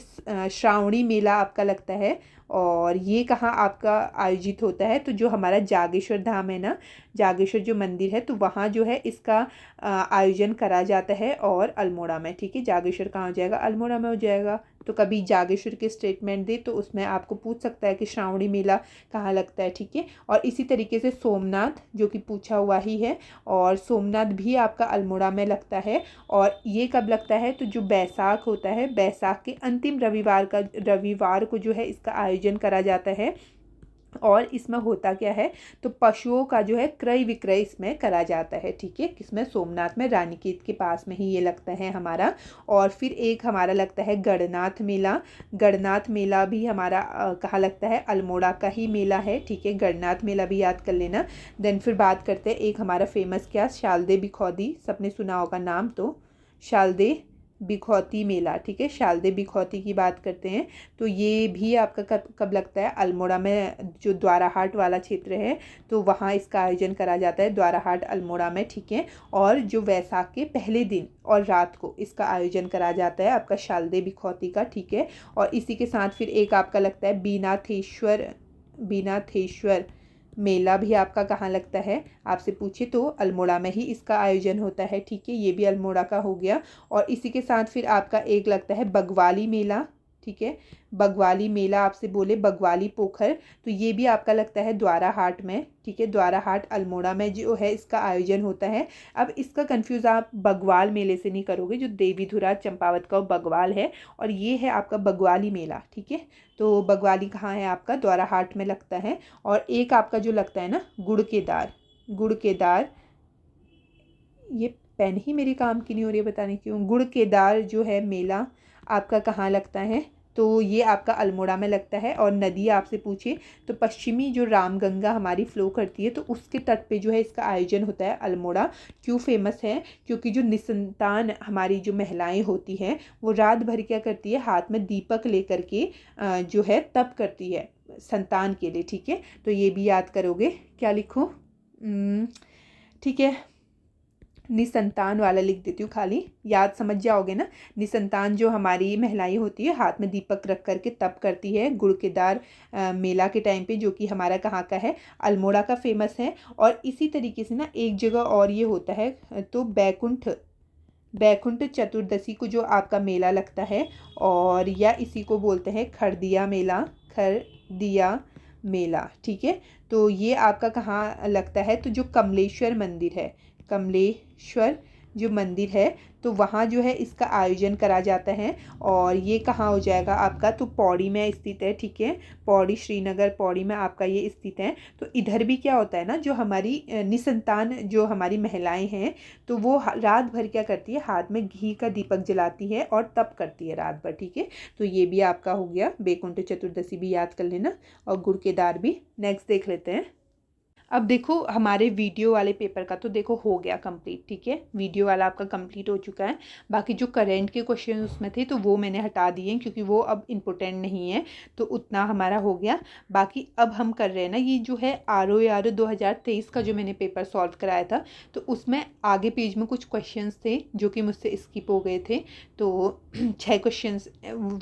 श्रावणी मेला आपका लगता है, और ये कहाँ आपका आयोजित होता है, तो जो हमारा जागेश्वर धाम है ना, जागेश्वर जो मंदिर है, तो वहाँ जो है इसका आयोजन करा जाता है और अल्मोड़ा में। ठीक है, जागेश्वर कहाँ हो जाएगा, अल्मोड़ा में हो जाएगा। तो कभी जागेश्वर के स्टेटमेंट दे तो उसमें आपको पूछ सकता है कि श्रावणी मेला कहाँ लगता है। ठीक है, और इसी तरीके से सोमनाथ जो कि पूछा हुआ ही है, और सोमनाथ भी आपका अल्मोड़ा में लगता है। और ये कब लगता है, तो जो बैसाख होता है, बैसाख के अंतिम रविवार को जो है इसका आयोजन करा जाता है। और इसमें होता क्या है, तो पशुओं का जो है क्रय विक्रय इसमें करा जाता है। ठीक है, किसमें, सोमनाथ में, रानीखेत के पास में ही ये लगता है हमारा। और फिर एक हमारा लगता है गणनाथ मेला। गणनाथ मेला भी हमारा कहाँ लगता है, अल्मोड़ा का ही मेला है। ठीक है, गणनाथ मेला भी याद कर लेना। देन फिर बात करते हैं एक हमारा फेमस क्या, शालदे बिखौती, सबने सुना होगा नाम, तो शालदे बिखौती मेला। ठीक है, शालदे बिखौती की बात करते हैं, तो ये भी आपका कब लगता है, अल्मोड़ा में, जो द्वाराहाट वाला क्षेत्र है, तो वहाँ इसका आयोजन करा जाता है, द्वाराहाट अल्मोड़ा में। ठीक है, और जो वैसाख के पहले दिन और रात को इसका आयोजन करा जाता है आपका शालदे बिखौती का। ठीक है, और इसी के साथ फिर एक आपका लगता है बीनाथेश्वर मेला भी आपका कहाँ लगता है, आपसे पूछे तो अल्मोड़ा में ही इसका आयोजन होता है। ठीक है, ये भी अल्मोड़ा का हो गया। और इसी के साथ फिर आपका एक लगता है बगवाली मेला। ठीक है, बगवाली मेला आपसे बोले, बगवाली पोखर, तो ये भी आपका लगता है द्वाराहाट में। ठीक है, द्वाराहाट अल्मोड़ा में जो है इसका आयोजन होता है। अब इसका कंफ्यूज आप बगवाल मेले से नहीं करोगे, जो देवीधुरा चंपावत का बगवाल है, और ये है आपका बगवाली मेला। ठीक है, तो बगवाली कहाँ है आपका, द्वाराहाट में लगता है। और एक आपका जो लगता है ना, गुड़ केदार, ये पेन ही मेरी काम की नहीं हो रही है, बताने क्यों। गुड़ केदार जो है मेला आपका कहाँ लगता है, तो ये आपका अल्मोड़ा में लगता है। और नदी आपसे पूछे तो पश्चिमी जो रामगंगा हमारी फ्लो करती है, तो उसके तट पे जो है इसका आयोजन होता है अल्मोड़ा। क्यों फेमस है, क्योंकि जो निसंतान हमारी जो महिलाएं होती हैं, वो रात भर क्या करती है, हाथ में दीपक लेकर के जो है तप करती है संतान के लिए। ठीक है, तो ये भी याद करोगे, क्या लिखूँ, ठीक है, निसंतान वाला लिख देती हूँ, खाली याद समझ जाओगे ना। निसंतान जो हमारी महिलाएं होती है, हाथ में दीपक रख करके तप करती है गुड़ केदार मेला के टाइम पे, जो कि हमारा कहाँ का है, अल्मोड़ा का फेमस है। और इसी तरीके से ना एक जगह और ये होता है, तो बैकुंठ चतुर्दशी को जो आपका मेला लगता है, और या इसी को बोलते हैं खरदिया मेला। ठीक है, तो ये आपका कहाँ लगता है, तो जो कमलेश्वर जो मंदिर है, तो वहाँ जो है इसका आयोजन करा जाता है। और ये कहाँ हो जाएगा आपका, तो पौड़ी में स्थित है। ठीक है, पौड़ी, श्रीनगर पौड़ी में आपका ये स्थित है। तो इधर भी क्या होता है ना, जो हमारी निसंतान जो हमारी महिलाएं हैं, तो वो रात भर क्या करती है, हाथ में घी का दीपक जलाती है और तप करती है रात भर। ठीक है, तो ये भी आपका हो गया, बैकुंठ चतुर्दशी भी याद कर लेना, और गुड़ केदार भी। नेक्स्ट देख लेते हैं। अब देखो हमारे वीडियो वाले पेपर का तो देखो हो गया कंप्लीट। ठीक है, वीडियो वाला आपका कंप्लीट हो चुका है। बाकी जो करंट के क्वेश्चन उसमें थे, तो वो मैंने हटा दिए क्योंकि वो अब इम्पोर्टेंट नहीं है, तो उतना हमारा हो गया। बाकी अब हम कर रहे हैं ना, ये जो है RO 2023 का जो मैंने पेपर सॉल्व कराया था, तो उसमें आगे पेज में कुछ क्वेश्चन थे जो कि मुझसे स्किप हो गए थे। तो 6 क्वेश्चन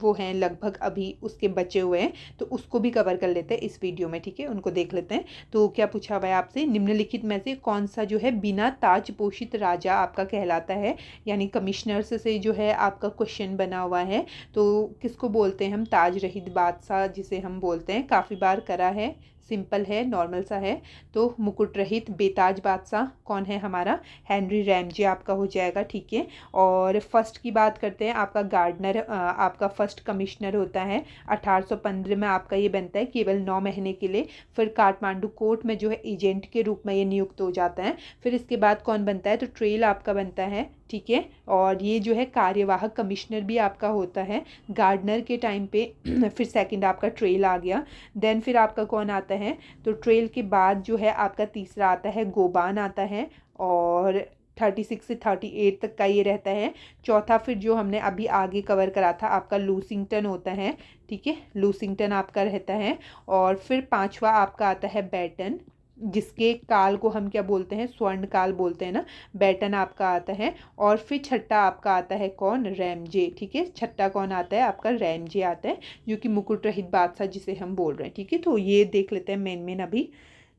वो हैं लगभग अभी उसके बचे हुए हैं, तो उसको भी कवर कर लेते हैं इस वीडियो में। ठीक है, उनको देख लेते हैं। तो क्या पूछा हुआ है आपसे, निम्नलिखित में से कौन सा जो है बिना ताज पोषित राजा आपका कहलाता है, यानी कमिश्नर्स से जो है आपका क्वेश्चन बना हुआ है। तो किसको बोलते हैं हम, ताज रहित बादशाह जिसे हम बोलते हैं, काफ़ी बार करा है, सिंपल है, नॉर्मल सा है। तो मुकुट रहित बेताज बादशाह कौन है हमारा, हेनरी रैमजे आपका हो जाएगा। ठीक है, और फर्स्ट की बात करते हैं, आपका गार्डनर आपका फर्स्ट कमिश्नर होता है, 1815 में आपका ये बनता है, केवल 9 महीने के लिए। फिर काठमांडू कोर्ट में जो है एजेंट के रूप में ये नियुक्त हो जाता है। फिर इसके बाद कौन बनता है, तो ट्रेल आपका बनता है। ठीक है, और ये जो है कार्यवाहक कमिश्नर भी आपका होता है गार्डनर के टाइम पे। फिर सेकंड आपका ट्रेल आ गया। देन फिर आपका कौन आता है, तो ट्रेल के बाद जो है आपका तीसरा आता है गोबान आता है, और 36 से 38 तक का ये रहता है। चौथा फिर जो हमने अभी आगे कवर करा था आपका लूसिंगटन होता है। ठीक है, लूसिंगटन आपका रहता है। और फिर पांचवा आपका आता है बैटन, जिसके काल को हम क्या बोलते हैं, स्वर्ण काल बोलते हैं ना, बैटन आपका आता है। और फिर छठा आपका आता है कौन, रैमजे, ठीक है। छठा कौन आता है आपका, रैमजे आता है, जो कि मुकुट रहित बादशाह जिसे हम बोल रहे हैं, ठीक है। तो ये देख लेते हैं मेन अभी,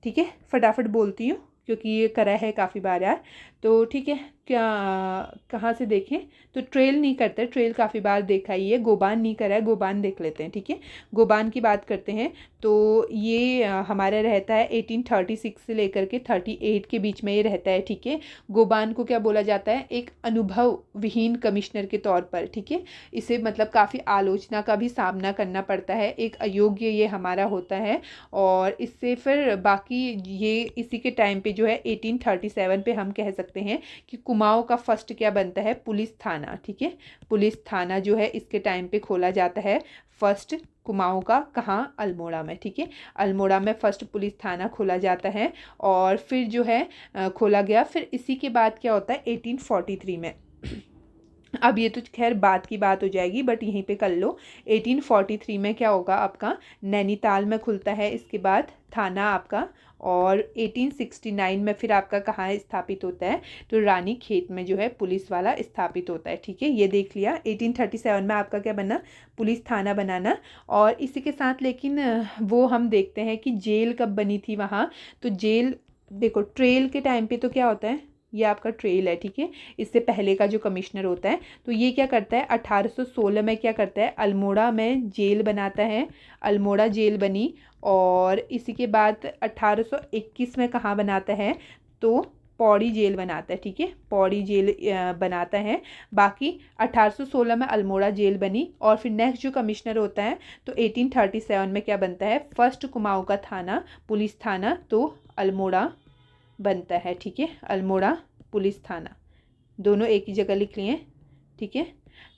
ठीक है। फटाफट बोलती हूँ क्योंकि ये करा है काफ़ी बार यार, तो ठीक है। क्या कहाँ से देखें, तो ट्रेल नहीं करते, ट्रेल काफ़ी बार देखा ही है। गोबान नहीं करा है, गोबान देख लेते हैं, ठीक है। गोबान की बात करते हैं तो ये हमारा रहता है 1836 से लेकर के 38 के बीच में ये रहता है, ठीक है। गोबान को क्या बोला जाता है, एक अनुभव विहीन कमिश्नर के तौर पर, ठीक है। इसे मतलब काफ़ी आलोचना का भी सामना करना पड़ता है, एक अयोग्य ये हमारा होता है। और इससे फिर बाकी ये इसी के टाइम पे जो है 1837 पे हम कह सकते हैं कि कुमाऊं का फर्स्ट क्या बनता है, पुलिस थाना, ठीक है। पुलिस थाना जो है इसके टाइम पे खोला जाता है फर्स्ट कुमाऊं का, कहाँ, अल्मोड़ा में, ठीक है। अल्मोड़ा में फर्स्ट पुलिस थाना खोला जाता है। और फिर जो है खोला गया। फिर इसी के बाद क्या होता है 1843 में, अब ये तो खैर बात की बात हो जाएगी बट यहीं पे कर लो। 1843 में क्या होगा आपका, नैनीताल में खुलता है इसके बाद थाना आपका। और 1869 में फिर आपका कहाँ स्थापित होता है, तो रानी खेत में जो है पुलिस वाला स्थापित होता है, ठीक है। ये देख लिया। 1837 में आपका क्या बना, पुलिस थाना बनाना। और इसी के साथ लेकिन वो हम देखते हैं कि जेल कब बनी थी वहाँ, तो जेल देखो ट्रेल के टाइम पे तो क्या होता है, ये आपका ट्रेल है, ठीक है। इससे पहले का जो कमिश्नर होता है तो ये क्या करता है 1816 में क्या करता है, अल्मोड़ा में जेल बनाता है, अल्मोड़ा जेल बनी। और इसी के बाद 1821 में कहाँ बनाता है, तो पौड़ी जेल बनाता है, ठीक है। पौड़ी जेल बनाता है। बाकी 1816 में अल्मोड़ा जेल बनी। और फिर नेक्स्ट जो कमिश्नर होता है तो 1837 में क्या बनता है, फर्स्ट कुमाऊं का थाना, पुलिस थाना, तो अल्मोड़ा बनता है, ठीक है। अल्मोड़ा पुलिस थाना, दोनों एक ही जगह लिख लिए, ठीक है।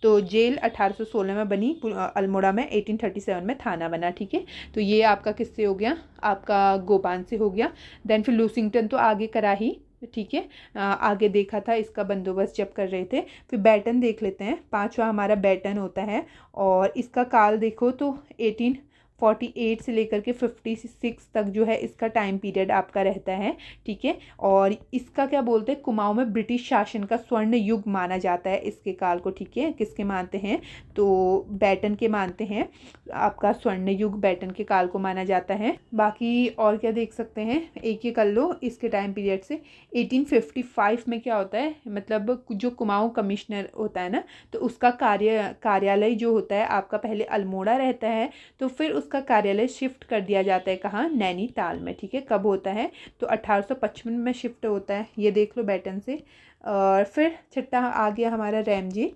तो जेल 1816 में बनी, अल्मोड़ा में 1837 में थाना बना, ठीक है। तो ये आपका किससे हो गया, आपका गोपान से हो गया। देन फिर लूसिंगटन तो आगे करा ही, ठीक है। आगे देखा था इसका बंदोबस्त जब कर रहे थे। फिर बैटन देख लेते हैं, पांचवा हमारा बैटन होता है। और इसका काल देखो तो 1848 से लेकर के 56 तक जो है इसका टाइम पीरियड आपका रहता है, ठीक है। और इसका क्या बोलते हैं, कुमाऊं में ब्रिटिश शासन का स्वर्ण युग माना जाता है इसके काल को, ठीक है। किसके मानते हैं, तो बैटन के मानते हैं, आपका स्वर्ण युग बैटन के काल को माना जाता है। बाकी और क्या देख सकते हैं, एक ये कर लो इसके टाइम पीरियड से। 1855 में क्या होता है, मतलब जो कुमाऊं कमिश्नर होता है ना, तो उसका कार्यालय जो होता है आपका पहले अल्मोड़ा रहता है, तो फिर उसका कार्यालय शिफ्ट कर दिया जाता है कहाँ, नैनीताल में, ठीक है। कब होता है, तो 1855 में शिफ्ट होता है, ये देख लो बैटन से। और फिर छठा आ गया हमारा रैमजी,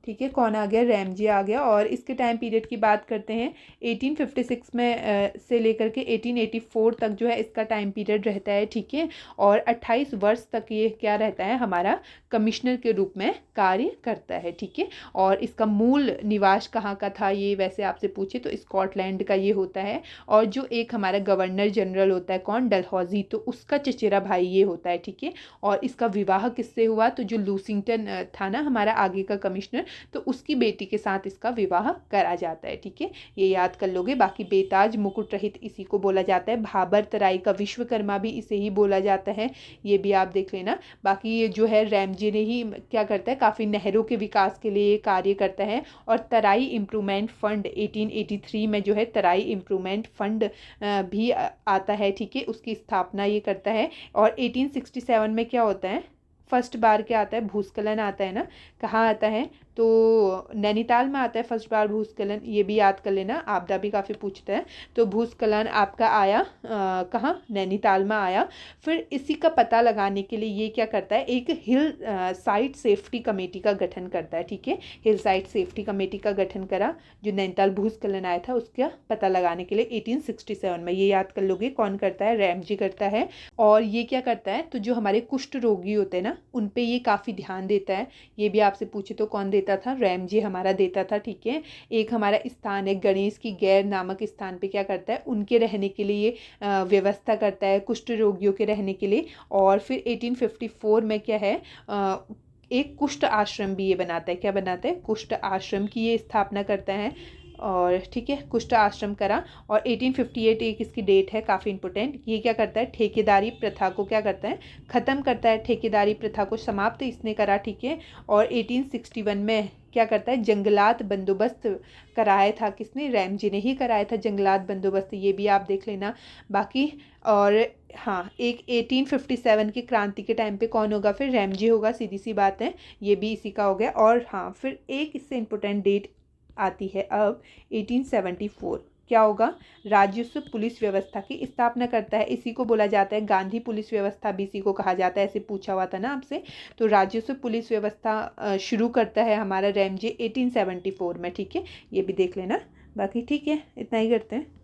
ठीक है। कौन आ गया, रैमजी आ गया। और इसके टाइम पीरियड की बात करते हैं 1856 में से लेकर के 1884 तक जो है इसका टाइम पीरियड रहता है, ठीक है। और 28 वर्ष तक ये क्या रहता है, हमारा कमिश्नर के रूप में कार्य करता है, ठीक है। और इसका मूल निवास कहाँ का था, ये वैसे आपसे पूछे तो स्कॉटलैंड का ये होता है। और जो एक हमारा गवर्नर जनरल होता है कौन, डलहौजी, तो उसका चचेरा भाई ये होता है, ठीक है। और इसका विवाह किससे हुआ, तो जो लूसिंगटन था ना हमारा आगे का कमिश्नर, तो उसकी बेटी के साथ इसका विवाह करा जाता है, ठीक है। ये याद कर लोगे। बाकी बेताज मुकुट रहित इसी को बोला जाता है, भाबर तराई का विश्वकर्मा भी इसे ही बोला जाता है, ये भी आप देख लेना। बाकी ये जो है रैमजे ने ही क्या करता है, काफ़ी नहरों के विकास के लिए कार्य करता है। और तराई इम्प्रूवमेंट फंड 1883 में जो है तराई इम्प्रूवमेंट फंड भी आता है, ठीक है। उसकी स्थापना ये करता है। और 1867 में क्या होता है, फर्स्ट बार क्या आता है, भूस्खलन आता है ना, कहाँ आता है, तो नैनीताल में आता है फर्स्ट बार भूस्खलन, ये भी याद कर लेना, आपदा भी काफ़ी पूछता है। तो भूस्खलन आपका आया कहाँ, नैनीताल में आया। फिर इसी का पता लगाने के लिए ये क्या करता है, एक हिल साइट सेफ्टी कमेटी का गठन करता है, ठीक है। हिल साइट सेफ्टी कमेटी का गठन करा, जो नैनीताल भूस्खलन आया था उसका पता लगाने के लिए 1867 में, ये याद कर लोगे। कौन करता है, रैमजी करता है। और ये क्या करता है, तो जो हमारे कुष्ठ रोगी होते हैं ना उन पे ये काफ़ी ध्यान देता है। ये भी आपसे पूछे तो कौन देता था, रैमजी हमारा देता था, ठीक है। एक हमारा स्थान है गणेश की गैर नामक स्थान पे क्या करता है, उनके रहने के लिए व्यवस्था करता है, कुष्ठ रोगियों के रहने के लिए। और फिर 1854 में क्या है, एक कुष्ठ आश्रम भी ये बनाता है, क्या बनाता है, कुष्ठ आश्रम की ये स्थापना करता है। और ठीक है, कुष्ठ आश्रम करा। और 1858 एक इसकी डेट है काफ़ी इंपॉर्टेंट। ये क्या करता है, ठेकेदारी प्रथा को क्या करता है, ख़त्म करता है, ठेकेदारी प्रथा को समाप्त इसने करा, ठीक है। और 1861 में क्या करता है, जंगलात बंदोबस्त कराया था, किसने, रैमजे ने ही कराया था जंगलात बंदोबस्त, ये भी आप देख लेना बाकी। और हाँ, एक 1857 की क्रांति के टाइम पे कौन होगा फिर, रैमजे होगा, सीधी सी बात है, ये भी इसी का हो गया। और हाँ, फिर एक इससे इम्पोर्टेंट डेट आती है अब 1874, क्या होगा, राजस्व पुलिस व्यवस्था की स्थापना करता है। इसी को बोला जाता है गांधी पुलिस व्यवस्था, भी इसी को कहा जाता है, ऐसे पूछा हुआ था ना आपसे। तो राजस्व पुलिस व्यवस्था शुरू करता है हमारा रैमजे 1874 में, ठीक है, ये भी देख लेना बाकी। ठीक है, इतना ही करते हैं।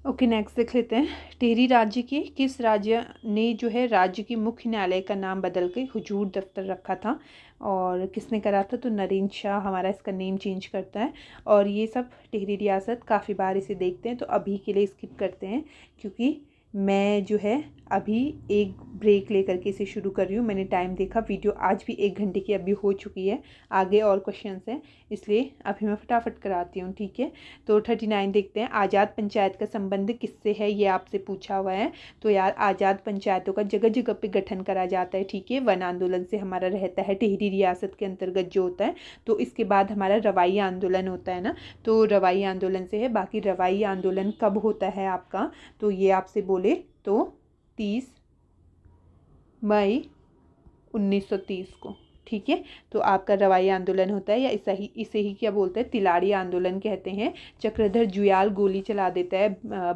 ओके, नेक्स्ट देख लेते हैं। टिहरी राज्य के किस राज्य ने जो है राज्य की मुख्य न्यायालय का नाम बदल के हुजूर दफ्तर रखा था, और किसने करा था, तो नरेंद्र शाह हमारा इसका नेम चेंज करता है। और ये सब टिहरी रियासत काफ़ी बार इसे देखते हैं, तो अभी के लिए स्किप करते हैं, क्योंकि मैं जो है अभी एक ब्रेक लेकर के इसे शुरू कर रही हूँ। मैंने टाइम देखा, वीडियो आज भी 1 घंटे की अभी हो चुकी है, आगे और क्वेश्चंस हैं, इसलिए अभी मैं फटाफट कराती हूँ, ठीक है। तो 39 देखते हैं। आज़ाद पंचायत का संबंध किससे है, ये आपसे पूछा हुआ है। तो यार, आज़ाद पंचायतों का जगह जगह पे गठन करा जाता है, ठीक है। वन आंदोलन से हमारा रहता है टिहरी रियासत के अंतर्गत जो होता है। तो इसके बाद हमारा रवाई आंदोलन होता है ना, तो रवाई आंदोलन से है। बाकी रवाई आंदोलन कब होता है आपका, तो ये आपसे बोले तो 30 मई 1930 को, ठीक है। तो आपका रवाई आंदोलन होता है, या इसे ही क्या बोलते हैं, तिलाड़ी आंदोलन कहते हैं। चक्रधर जुयाल गोली चला देता है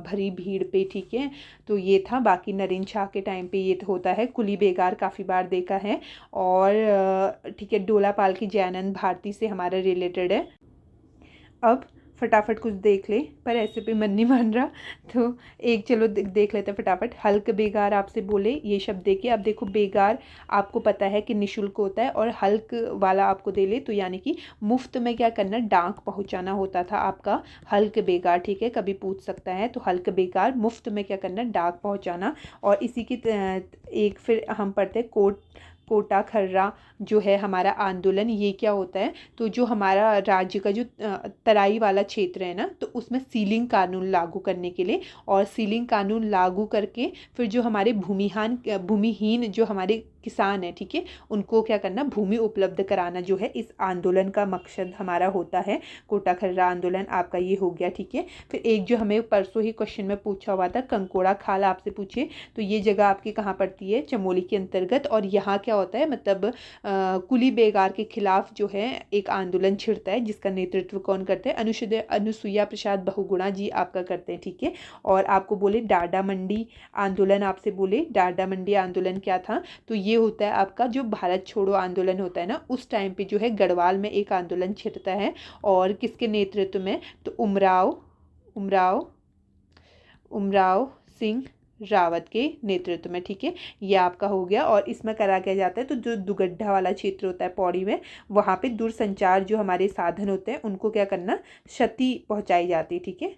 भरी भीड़ पे, ठीक है। तो ये था। बाकी नरेंद्र शाह के टाइम पे ये होता है। कुली बेगार काफ़ी बार देखा है। और ठीक है, डोला पाल की जयानंद भारती से हमारा रिलेटेड है। अब फटाफट कुछ देख ले, पर ऐसे पे मन नहीं मान रहा, तो एक चलो देख लेते हैं फटाफट। हल्क बेगार आपसे बोले, ये शब्द देखिए। अब देखो, बेगार आपको पता है कि निशुल्क होता है, और हल्क वाला आपको दे ले तो यानी कि मुफ्त में क्या करना, डाक पहुंचाना होता था आपका हल्क बेगार, ठीक है, कभी पूछ सकता है। तो हल्क बेगार, मुफ्त में क्या करना, डाक पहुँचाना। और इसी की एक फिर हम पढ़ते हैं कोटा खर्रा जो है हमारा आंदोलन। ये क्या होता है, तो जो हमारा राज्य का जो तराई वाला क्षेत्र है ना, तो उसमें सीलिंग कानून लागू करने के लिए, और सीलिंग कानून लागू करके फिर जो हमारे भूमिहीन जो हमारे किसान है, ठीक है, उनको क्या करना, भूमि उपलब्ध कराना जो है इस आंदोलन का मकसद हमारा होता है। कोटा खर्रा आंदोलन आपका ये हो गया, ठीक है। फिर एक जो हमें परसों ही क्वेश्चन में पूछा हुआ था, कंकोड़ा खाल आपसे पूछे, तो ये जगह आपकी कहाँ पड़ती है, चमोली के अंतर्गत। और यहाँ क्या होता है, मतलब कुली बेगार के खिलाफ जो है एक आंदोलन छिड़ता है, जिसका नेतृत्व कौन करते हैं, अनुसुईया प्रसाद बहुगुणा जी आपका करते हैं, ठीक है। और आपको बोले डाडा मंडी आंदोलन, आपसे बोले डाडा मंडी आंदोलन क्या था, तो ये होता है आपका जो भारत छोड़ो आंदोलन होता है ना, उस टाइम पे जो है गढ़वाल में एक आंदोलन छिड़ता है, और किसके नेतृत्व में, तो उमराव सिंह रावत के नेतृत्व में, ठीक है। ये आपका हो गया। और इसमें करा क्या जाता है, तो जो दुगड्ढा वाला क्षेत्र होता है पौड़ी में, वहाँ पे दूरसंचार जो हमारे साधन होते हैं उनको क्या करना, क्षति पहुँचाई जाती है, ठीक है।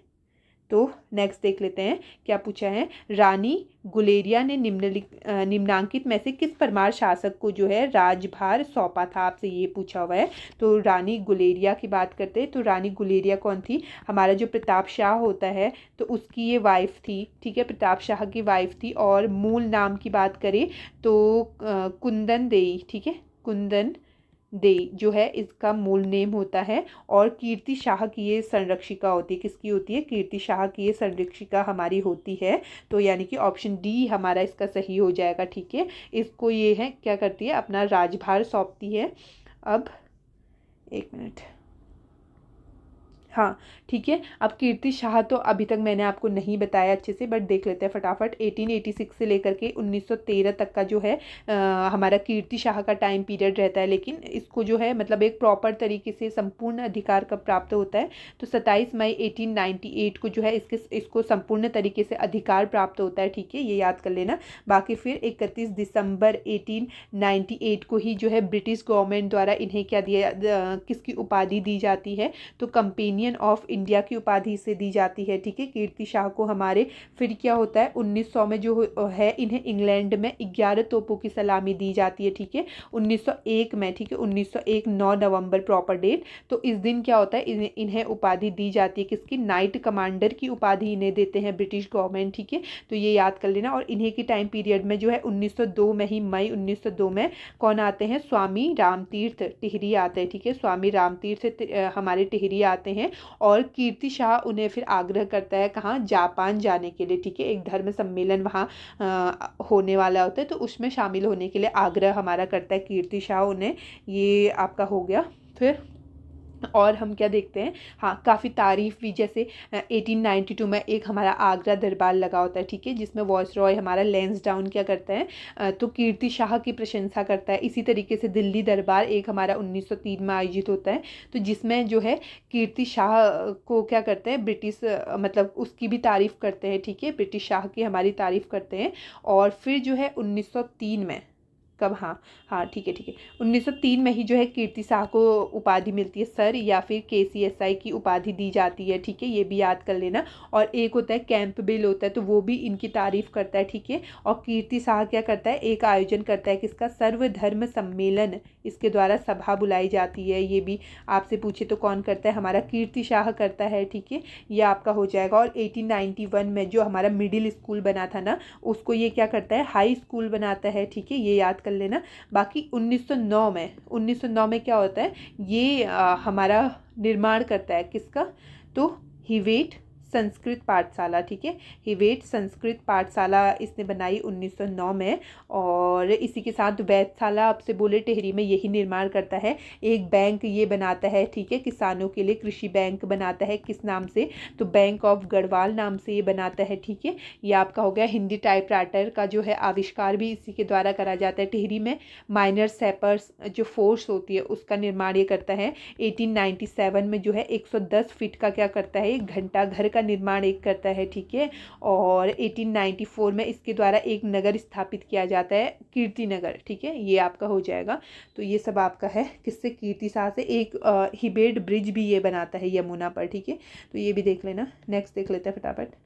तो नेक्स्ट देख लेते हैं क्या पूछा है। रानी गुलेरिया ने निम्नांकित में से किस परमार शासक को जो है राजभार सौंपा था, आपसे ये पूछा हुआ है। तो रानी गुलेरिया की बात करते हैं, तो रानी गुलेरिया कौन थी, हमारा जो प्रताप शाह होता है, तो उसकी ये वाइफ थी, ठीक है, प्रताप शाह की वाइफ थी। और मूल नाम की बात करें तो कुंदन देई, ठीक है, कुंदन दे जो है इसका मूल नेम होता है। और कीर्ति शाह की ये संरक्षिका होती है, किसकी होती है, कीर्ति शाह की ये संरक्षिका हमारी होती है। तो यानी कि ऑप्शन डी हमारा इसका सही हो जाएगा, ठीक है। इसको ये है क्या करती है, अपना राजभार सौंपती है। अब 1 मिनट, हाँ ठीक है। अब कीर्ति शाह तो अभी तक मैंने आपको नहीं बताया अच्छे से, बट देख लेते हैं फटाफट। 1886 से लेकर के 1913 तक का जो है हमारा कीर्ति शाह का टाइम पीरियड रहता है, लेकिन इसको जो है मतलब एक प्रॉपर तरीके से संपूर्ण अधिकार कब प्राप्त होता है, तो 27 मई 1898 को जो है इसको संपूर्ण तरीके से अधिकार प्राप्त होता है, ठीक है, ये याद कर लेना। बाकी फिर 31 दिसंबर 1898 को ही जो है ब्रिटिश गवर्नमेंट द्वारा इन्हें क्या दिया, किसकी उपाधि दी जाती है, तो कंपेनी डोमिनियन ऑफ इंडिया की उपाधि से दी जाती है, ठीक है। कीर्ति शाह को हमारे फिर क्या होता है 1900 में जो है इन्हें इंग्लैंड में 11 तोपों की सलामी दी जाती है, ठीक है, 1901 में, ठीक है, 1901 9 नवंबर प्रॉपर डेट। तो इस दिन क्या होता है इन्हें उपाधि दी जाती है, किसकी, नाइट कमांडर की उपाधि इन्हें देते हैं ब्रिटिश गवर्नमेंट, ठीक है। तो ये याद कर लेना। और इन्हीं की टाइम पीरियड में जो है 1902 में ही, मई 1902 में कौन आते हैं, स्वामी रामतीर्थ टिहरी आते हैं, ठीक है, स्वामी रामतीर्थ हमारे टिहरी आते हैं। और कीर्ति शाह उन्हें फिर आग्रह करता है कहाँ, जापान जाने के लिए, ठीक है, एक धर्म सम्मेलन वहाँ होने वाला होता है, तो उसमें शामिल होने के लिए आग्रह हमारा करता है कीर्ति शाह उन्हें। ये आपका हो गया। फिर और हम क्या देखते हैं, हाँ, काफ़ी तारीफ भी, जैसे 1892 में एक हमारा आगरा दरबार लगा होता है, ठीक है, जिसमें वॉइस रॉय हमारा लैंसडाउन क्या करता है, तो कीर्ति शाह की प्रशंसा करता है। इसी तरीके से दिल्ली दरबार एक हमारा 1903 में आयोजित होता है, तो जिसमें जो है कीर्ति शाह को क्या करते हैं ब्रिटिश, मतलब उसकी भी तारीफ़ करते हैं, ठीक है, ब्रिटिश शाह की हमारी तारीफ़ करते हैं। और फिर जो है 1903 में, कब, हाँ ठीक है, ठीक है, 1903 में ही जो है कीर्ति शाह को उपाधि मिलती है सर, या फिर KCSI की उपाधि दी जाती है, ठीक है, ये भी याद कर लेना। और एक होता है कैंप बिल होता है, तो वो भी इनकी तारीफ करता है, ठीक है। और कीर्ति शाह क्या करता है, एक आयोजन करता है, किसका, सर्वधर्म सम्मेलन, इसके द्वारा सभा बुलाई जाती है। ये भी आपसे पूछे तो कौन करता है, हमारा कीर्ति शाह करता है, ठीक है, ये आपका हो जाएगा। और 1891 में जो हमारा मिडिल स्कूल बना था ना, उसको ये क्या करता है, हाई स्कूल बनाता है, ठीक है, ये याद कर लेना। बाकी 1909 में क्या होता है, ये हमारा निर्माण करता है, किसका, तो हिवेट संस्कृत पाठशाला, ठीक है, हिवेट संस्कृत पाठशाला इसने बनाई 1909 में। और इसी के साथ वैधशाला आपसे बोले टिहरी में, यही निर्माण करता है। एक बैंक ये बनाता है, ठीक है, किसानों के लिए कृषि बैंक बनाता है, किस नाम से, तो बैंक ऑफ गढ़वाल नाम से ये बनाता है, ठीक है। ये आपका हो गया। हिंदी टाइपराइटर का जो है आविष्कार भी इसी के द्वारा करा जाता है टिहरी में। माइनर सैपर्स जो फोर्स होती है उसका निर्माण ये करता है। 1897 में जो है 110 फीट का क्या करता है, एक घंटा घर का निर्माण एक करता है, ठीक है। और 1894 में इसके द्वारा एक नगर स्थापित किया जाता है, कीर्ति नगर, ठीक है, ये आपका हो जाएगा। तो ये सब आपका है किससे, कीर्ति शाह से। एक हिबेट ब्रिज भी ये बनाता है यमुना पर, ठीक है, तो ये भी देख लेना। नेक्स्ट देख लेते हैं फटाफट।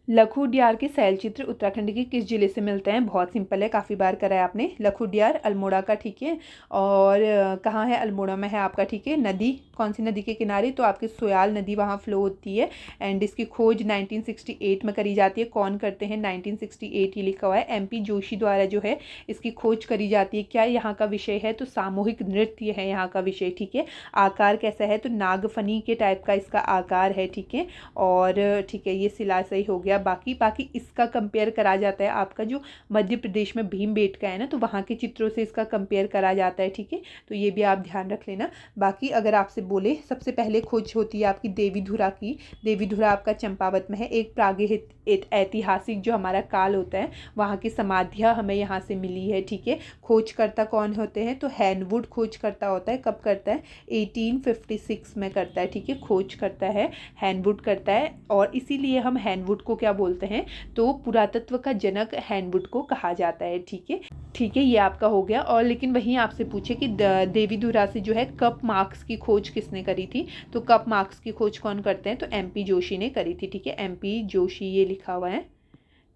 लखुडियार के शैलचित्र उत्तराखंड के किस जिले से मिलते हैं, बहुत सिंपल है, काफ़ी बार करा है आपने। लखुडियार अल्मोड़ा का, ठीक है। और कहाँ है, अल्मोड़ा में है आपका, ठीक है। नदी, कौन सी नदी के किनारे, तो आपकी सोयाल नदी वहाँ फ्लो होती है। एंड इसकी खोज 1968 में करी जाती है। कौन करते हैं, 1968 ये लिखा हुआ है, MP जोशी द्वारा जो है इसकी खोज करी जाती है। क्या यहाँ का विषय है, तो सामूहिक नृत्य है यहाँ का विषय, ठीक है। आकार कैसा है, तो नागफनी के टाइप का इसका आकार है, ठीक है। और ठीक है, ये शिला सही हो गया। बाकी इसका कंपेयर करा जाता है आपका जो मध्य प्रदेश में भीमबेटका है ना, तो वहाँ के चित्रों से इसका कंपेयर करा जाता है, ठीक है, तो ये भी आप ध्यान रख लेना। बाकी अगर आपसे बोले, सबसे पहले खोज होती है आपकी देवीधुरा की। देवीधुरा आपका चंपावत में है। एक प्रागैतिहासिक ऐतिहासिक जो हमारा काल होता है, वहाँ की समाधियाँ हमें यहाँ से मिली है, ठीक है। खोजकर्ता कौन होते हैं, तो हैनवुड खोजकर्ता होता है। कब करता है, 1856 में करता है, ठीक है, खोज करता है, हैनवुड करता है। और इसीलिए हम हैनवुड को क्या बोलते हैं, तो पुरातत्व का जनक हैनवुड को कहा जाता है, ठीक है, ठीक है, ये आपका हो गया। और लेकिन वहीं आपसे पूछे कि देवीधुरा से जो है कप मार्क्स की खोज किसने करी थी, तो कप मार्क्स की खोज कौन करते हैं, तो MP जोशी ने करी थी, ठीक है, MP जोशी ये लिखा हुआ है,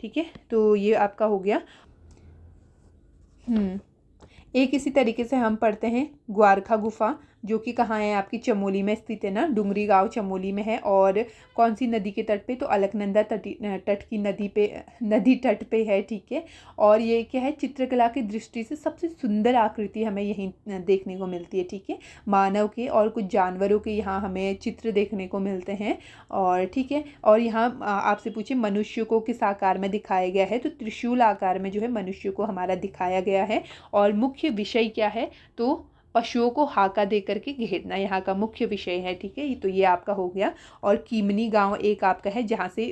ठीक है, तो ये आपका हो गया। एक इसी तरीके से हम पढ़ते हैं ग्वारखा गुफा, जो कि कहाँ है, आपकी चमोली में स्थित है ना, डुंगरी गांव चमोली में है। और कौन सी नदी के तट पे, तो अलकनंदा तट की नदी तट पे है, ठीक है। और ये क्या है, चित्रकला की दृष्टि से सबसे सुंदर आकृति हमें यहीं देखने को मिलती है, ठीक है। मानव के और कुछ जानवरों के यहाँ हमें चित्र देखने को मिलते हैं, और ठीक है। और यहाँ आपसे पूछे मनुष्य को किस आकार में दिखाया गया है, तो त्रिशूल आकार में जो है मनुष्य को हमारा दिखाया गया है। और मुख्य विषय क्या है, तो पशुओं को हाका दे करके घेरना यहाँ का मुख्य विषय है, ठीक है, तो ये आपका हो गया। और कीमनी गांव एक आपका है, जहाँ से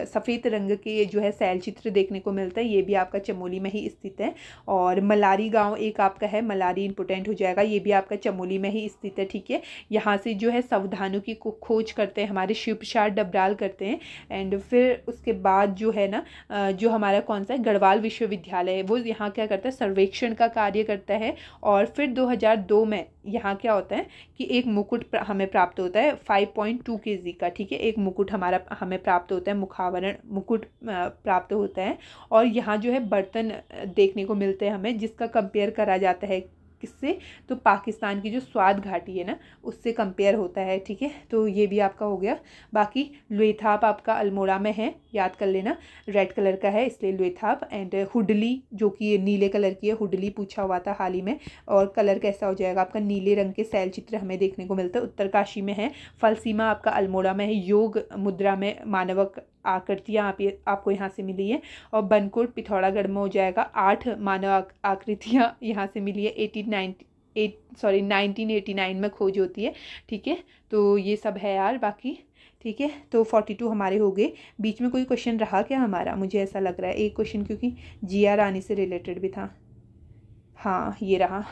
सफ़ेद रंग के जो है शैलचित्र देखने को मिलता है, ये भी आपका चमोली में ही स्थित है। और मलारी गांव एक आपका है, मलारी इंपोर्टेंट हो जाएगा, ये भी आपका चमोली में ही स्थित है, ठीक है। यहाँ से जो है सावधानों की खोज करते हैं हमारे शिव प्रसाद डबराल करते हैं। एंड फिर उसके बाद जो है ना, जो हमारा कौन सा है, गढ़वाल विश्वविद्यालय है, वो यहाँ क्या करता है, सर्वेक्षण का कार्य करता है। और फिर 2010 2002 में यहाँ क्या होता है कि एक मुकुट हमें प्राप्त होता है 5.2 kg का, ठीक है, एक मुकुट हमारा हमें प्राप्त होता है, मुखावरण मुकुट प्राप्त होता है। और यहाँ जो है बर्तन देखने को मिलते हैं हमें, जिसका कंपेयर करा जाता है किससे, तो पाकिस्तान की जो स्वात घाटी है ना उससे कंपेयर होता है, ठीक है। तो ये भी आपका हो गया। बाकी लुएथाप आपका अल्मोड़ा में है, याद कर लेना, रेड कलर का है इसलिए लुएथाप। एंड हुडली जो कि नीले कलर की है, हुडली पूछा हुआ था हाल ही में, और कलर कैसा हो जाएगा आपका, नीले रंग के शैल चित्र हमें देखने को मिलता है, उत्तरकाशी में है। फलसीमा आपका अल्मोड़ा में है, योग मुद्रा में मानवक आकृतियाँ आपको यहाँ से मिली है। और बनकोट पिथौरागढ़ में हो जाएगा, 8 मानव आकृतियाँ यहाँ से मिली है। 1989 में खोज होती है, ठीक है। तो ये सब है यार बाकी, ठीक है। तो 42 हमारे हो गए। बीच में कोई क्वेश्चन रहा क्या हमारा, मुझे ऐसा लग रहा है एक क्वेश्चन, क्योंकि जिया रानी से रिलेटेड भी था। हाँ ये रहा,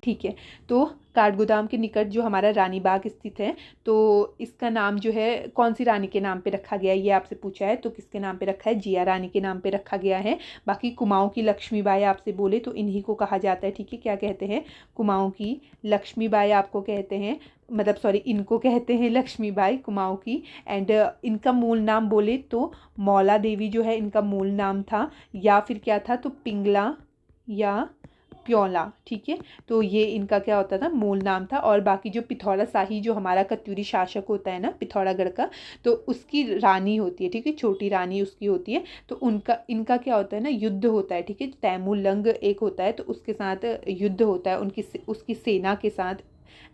ठीक है। तो काठगोदाम के निकट जो हमारा रानी बाग स्थित है, तो इसका नाम जो है कौन सी रानी के नाम पे रखा गया है, ये आपसे पूछा है। तो किसके नाम पे रखा है, जिया रानी के नाम पे रखा गया है। बाकी कुमाऊँ की लक्ष्मीबाई आपसे बोले तो इन्हीं को कहा जाता है, ठीक है। क्या कहते हैं, कुमाऊँ की लक्ष्मीबाई आपको कहते हैं, मतलब सॉरी इनको कहते हैं लक्ष्मीबाई कुमाऊँ की। एंड इनका मूल नाम बोले तो मौला देवी जो है इनका मूल नाम था, या फिर क्या था, तो पिंगला या प्योला, ठीक है। तो ये इनका क्या होता था, मूल नाम था। और बाकी जो पिथौरा शाही जो हमारा कत्यूरी शासक होता है ना पिथौरागढ़ का, तो उसकी रानी होती है, ठीक है, छोटी रानी उसकी होती है। तो इनका क्या होता है ना, युद्ध होता है, ठीक है। तैमूर लंग एक होता है, तो उसके साथ युद्ध होता है उसकी सेना के साथ,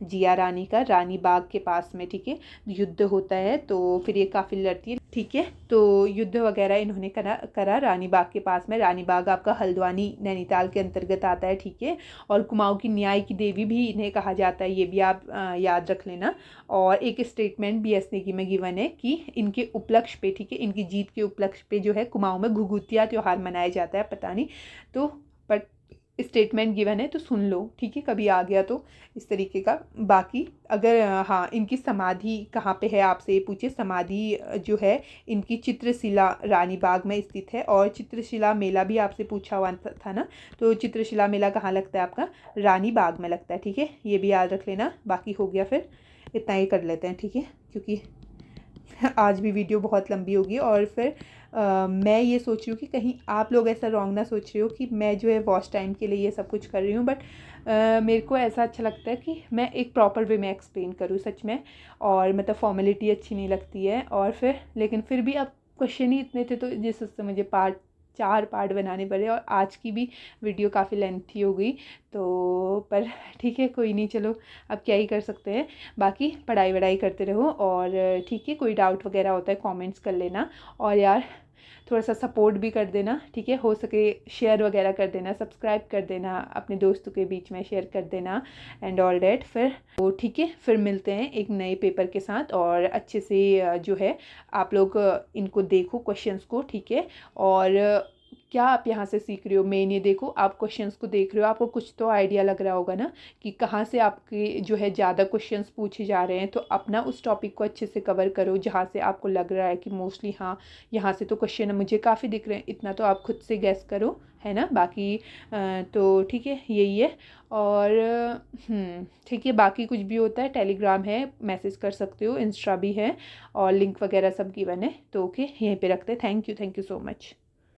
जिया रानी का रानी बाग के पास में, ठीक है, युद्ध होता है। तो फिर ये काफ़ी लड़ती है, ठीक है। तो युद्ध वगैरह इन्होंने करा रानी बाग के पास में। रानी बाग आपका हल्द्वानी नैनीताल के अंतर्गत आता है, ठीक है। और कुमाऊँ की न्याय की देवी भी इन्हें कहा जाता है, ये भी आप याद रख लेना। और एक स्टेटमेंट बी एस नेगी में गिवन है कि इनके उपलक्ष्य पे, ठीक है, इनकी जीत के उपलक्ष्य पे जो है कुमाऊँ में घुघुतिया त्यौहार मनाया जाता है, पता नहीं तो बट स्टेटमेंट गिवन है तो सुन लो, ठीक है, कभी आ गया तो इस तरीके का। बाकी अगर हाँ इनकी समाधि कहाँ पे है आपसे पूछे, समाधि जो है इनकी चित्रशिला रानी बाग में स्थित है। और चित्रशिला मेला भी आपसे पूछा हुआ था ना, तो चित्रशिला मेला कहाँ लगता है आपका, रानी बाग में लगता है, ठीक है, ये भी याद रख लेना। बाकी हो गया, फिर इतना ही कर लेते हैं, ठीक है, क्योंकि आज भी वीडियो बहुत लंबी होगी। और फिर मैं ये सोच रही हूँ कि कहीं आप लोग ऐसा रॉन्ग ना सोच रहे हो कि मैं जो है वॉच टाइम के लिए ये सब कुछ कर रही हूँ, बट मेरे को ऐसा अच्छा लगता है कि मैं एक प्रॉपर वे में एक्सप्लेन करूँ सच में। और मतलब फॉर्मेलिटी अच्छी नहीं लगती है। और फिर लेकिन फिर भी अब क्वेश्चन ही इतने थे, तो जिस उससे मुझे 4 पार्ट बनाने पड़े, और आज की भी वीडियो काफ़ी लेंथी हो गई। तो पर ठीक है, कोई नहीं, चलो अब क्या ही कर सकते हैं। बाकी पढ़ाई वढ़ाई करते रहो, और ठीक है, कोई डाउट वगैरह होता है कमेंट्स कर लेना। और यार थोड़ा सा सपोर्ट भी कर देना, ठीक है, हो सके शेयर वगैरह कर देना, सब्सक्राइब कर देना, अपने दोस्तों के बीच में शेयर कर देना एंड ऑल डैट। फिर तो ठीक है, फिर मिलते हैं एक नए पेपर के साथ, और अच्छे से जो है आप लोग इनको देखो क्वेश्चंस को, ठीक है। और क्या आप यहाँ से सीख रहे हो, मेन ये देखो, आप क्वेश्चंस को देख रहे हो, आपको कुछ तो आइडिया लग रहा होगा ना कि कहाँ से आपके जो है ज़्यादा क्वेश्चंस पूछे जा रहे हैं। तो अपना उस टॉपिक को अच्छे से कवर करो जहाँ से आपको लग रहा है कि मोस्टली हाँ यहाँ से तो क्वेश्चन मुझे काफ़ी दिख रहे हैं, इतना तो आप खुद से गैस करो, है ना। बाकी तो ठीक है, यही है। और ठीक है, बाकी कुछ भी होता है टेलीग्राम है, मैसेज कर सकते हो, इंस्टा भी है, और लिंक वगैरह सब गिवन है। तो ओके, यहीं पे रखते हैं। Thank you so much.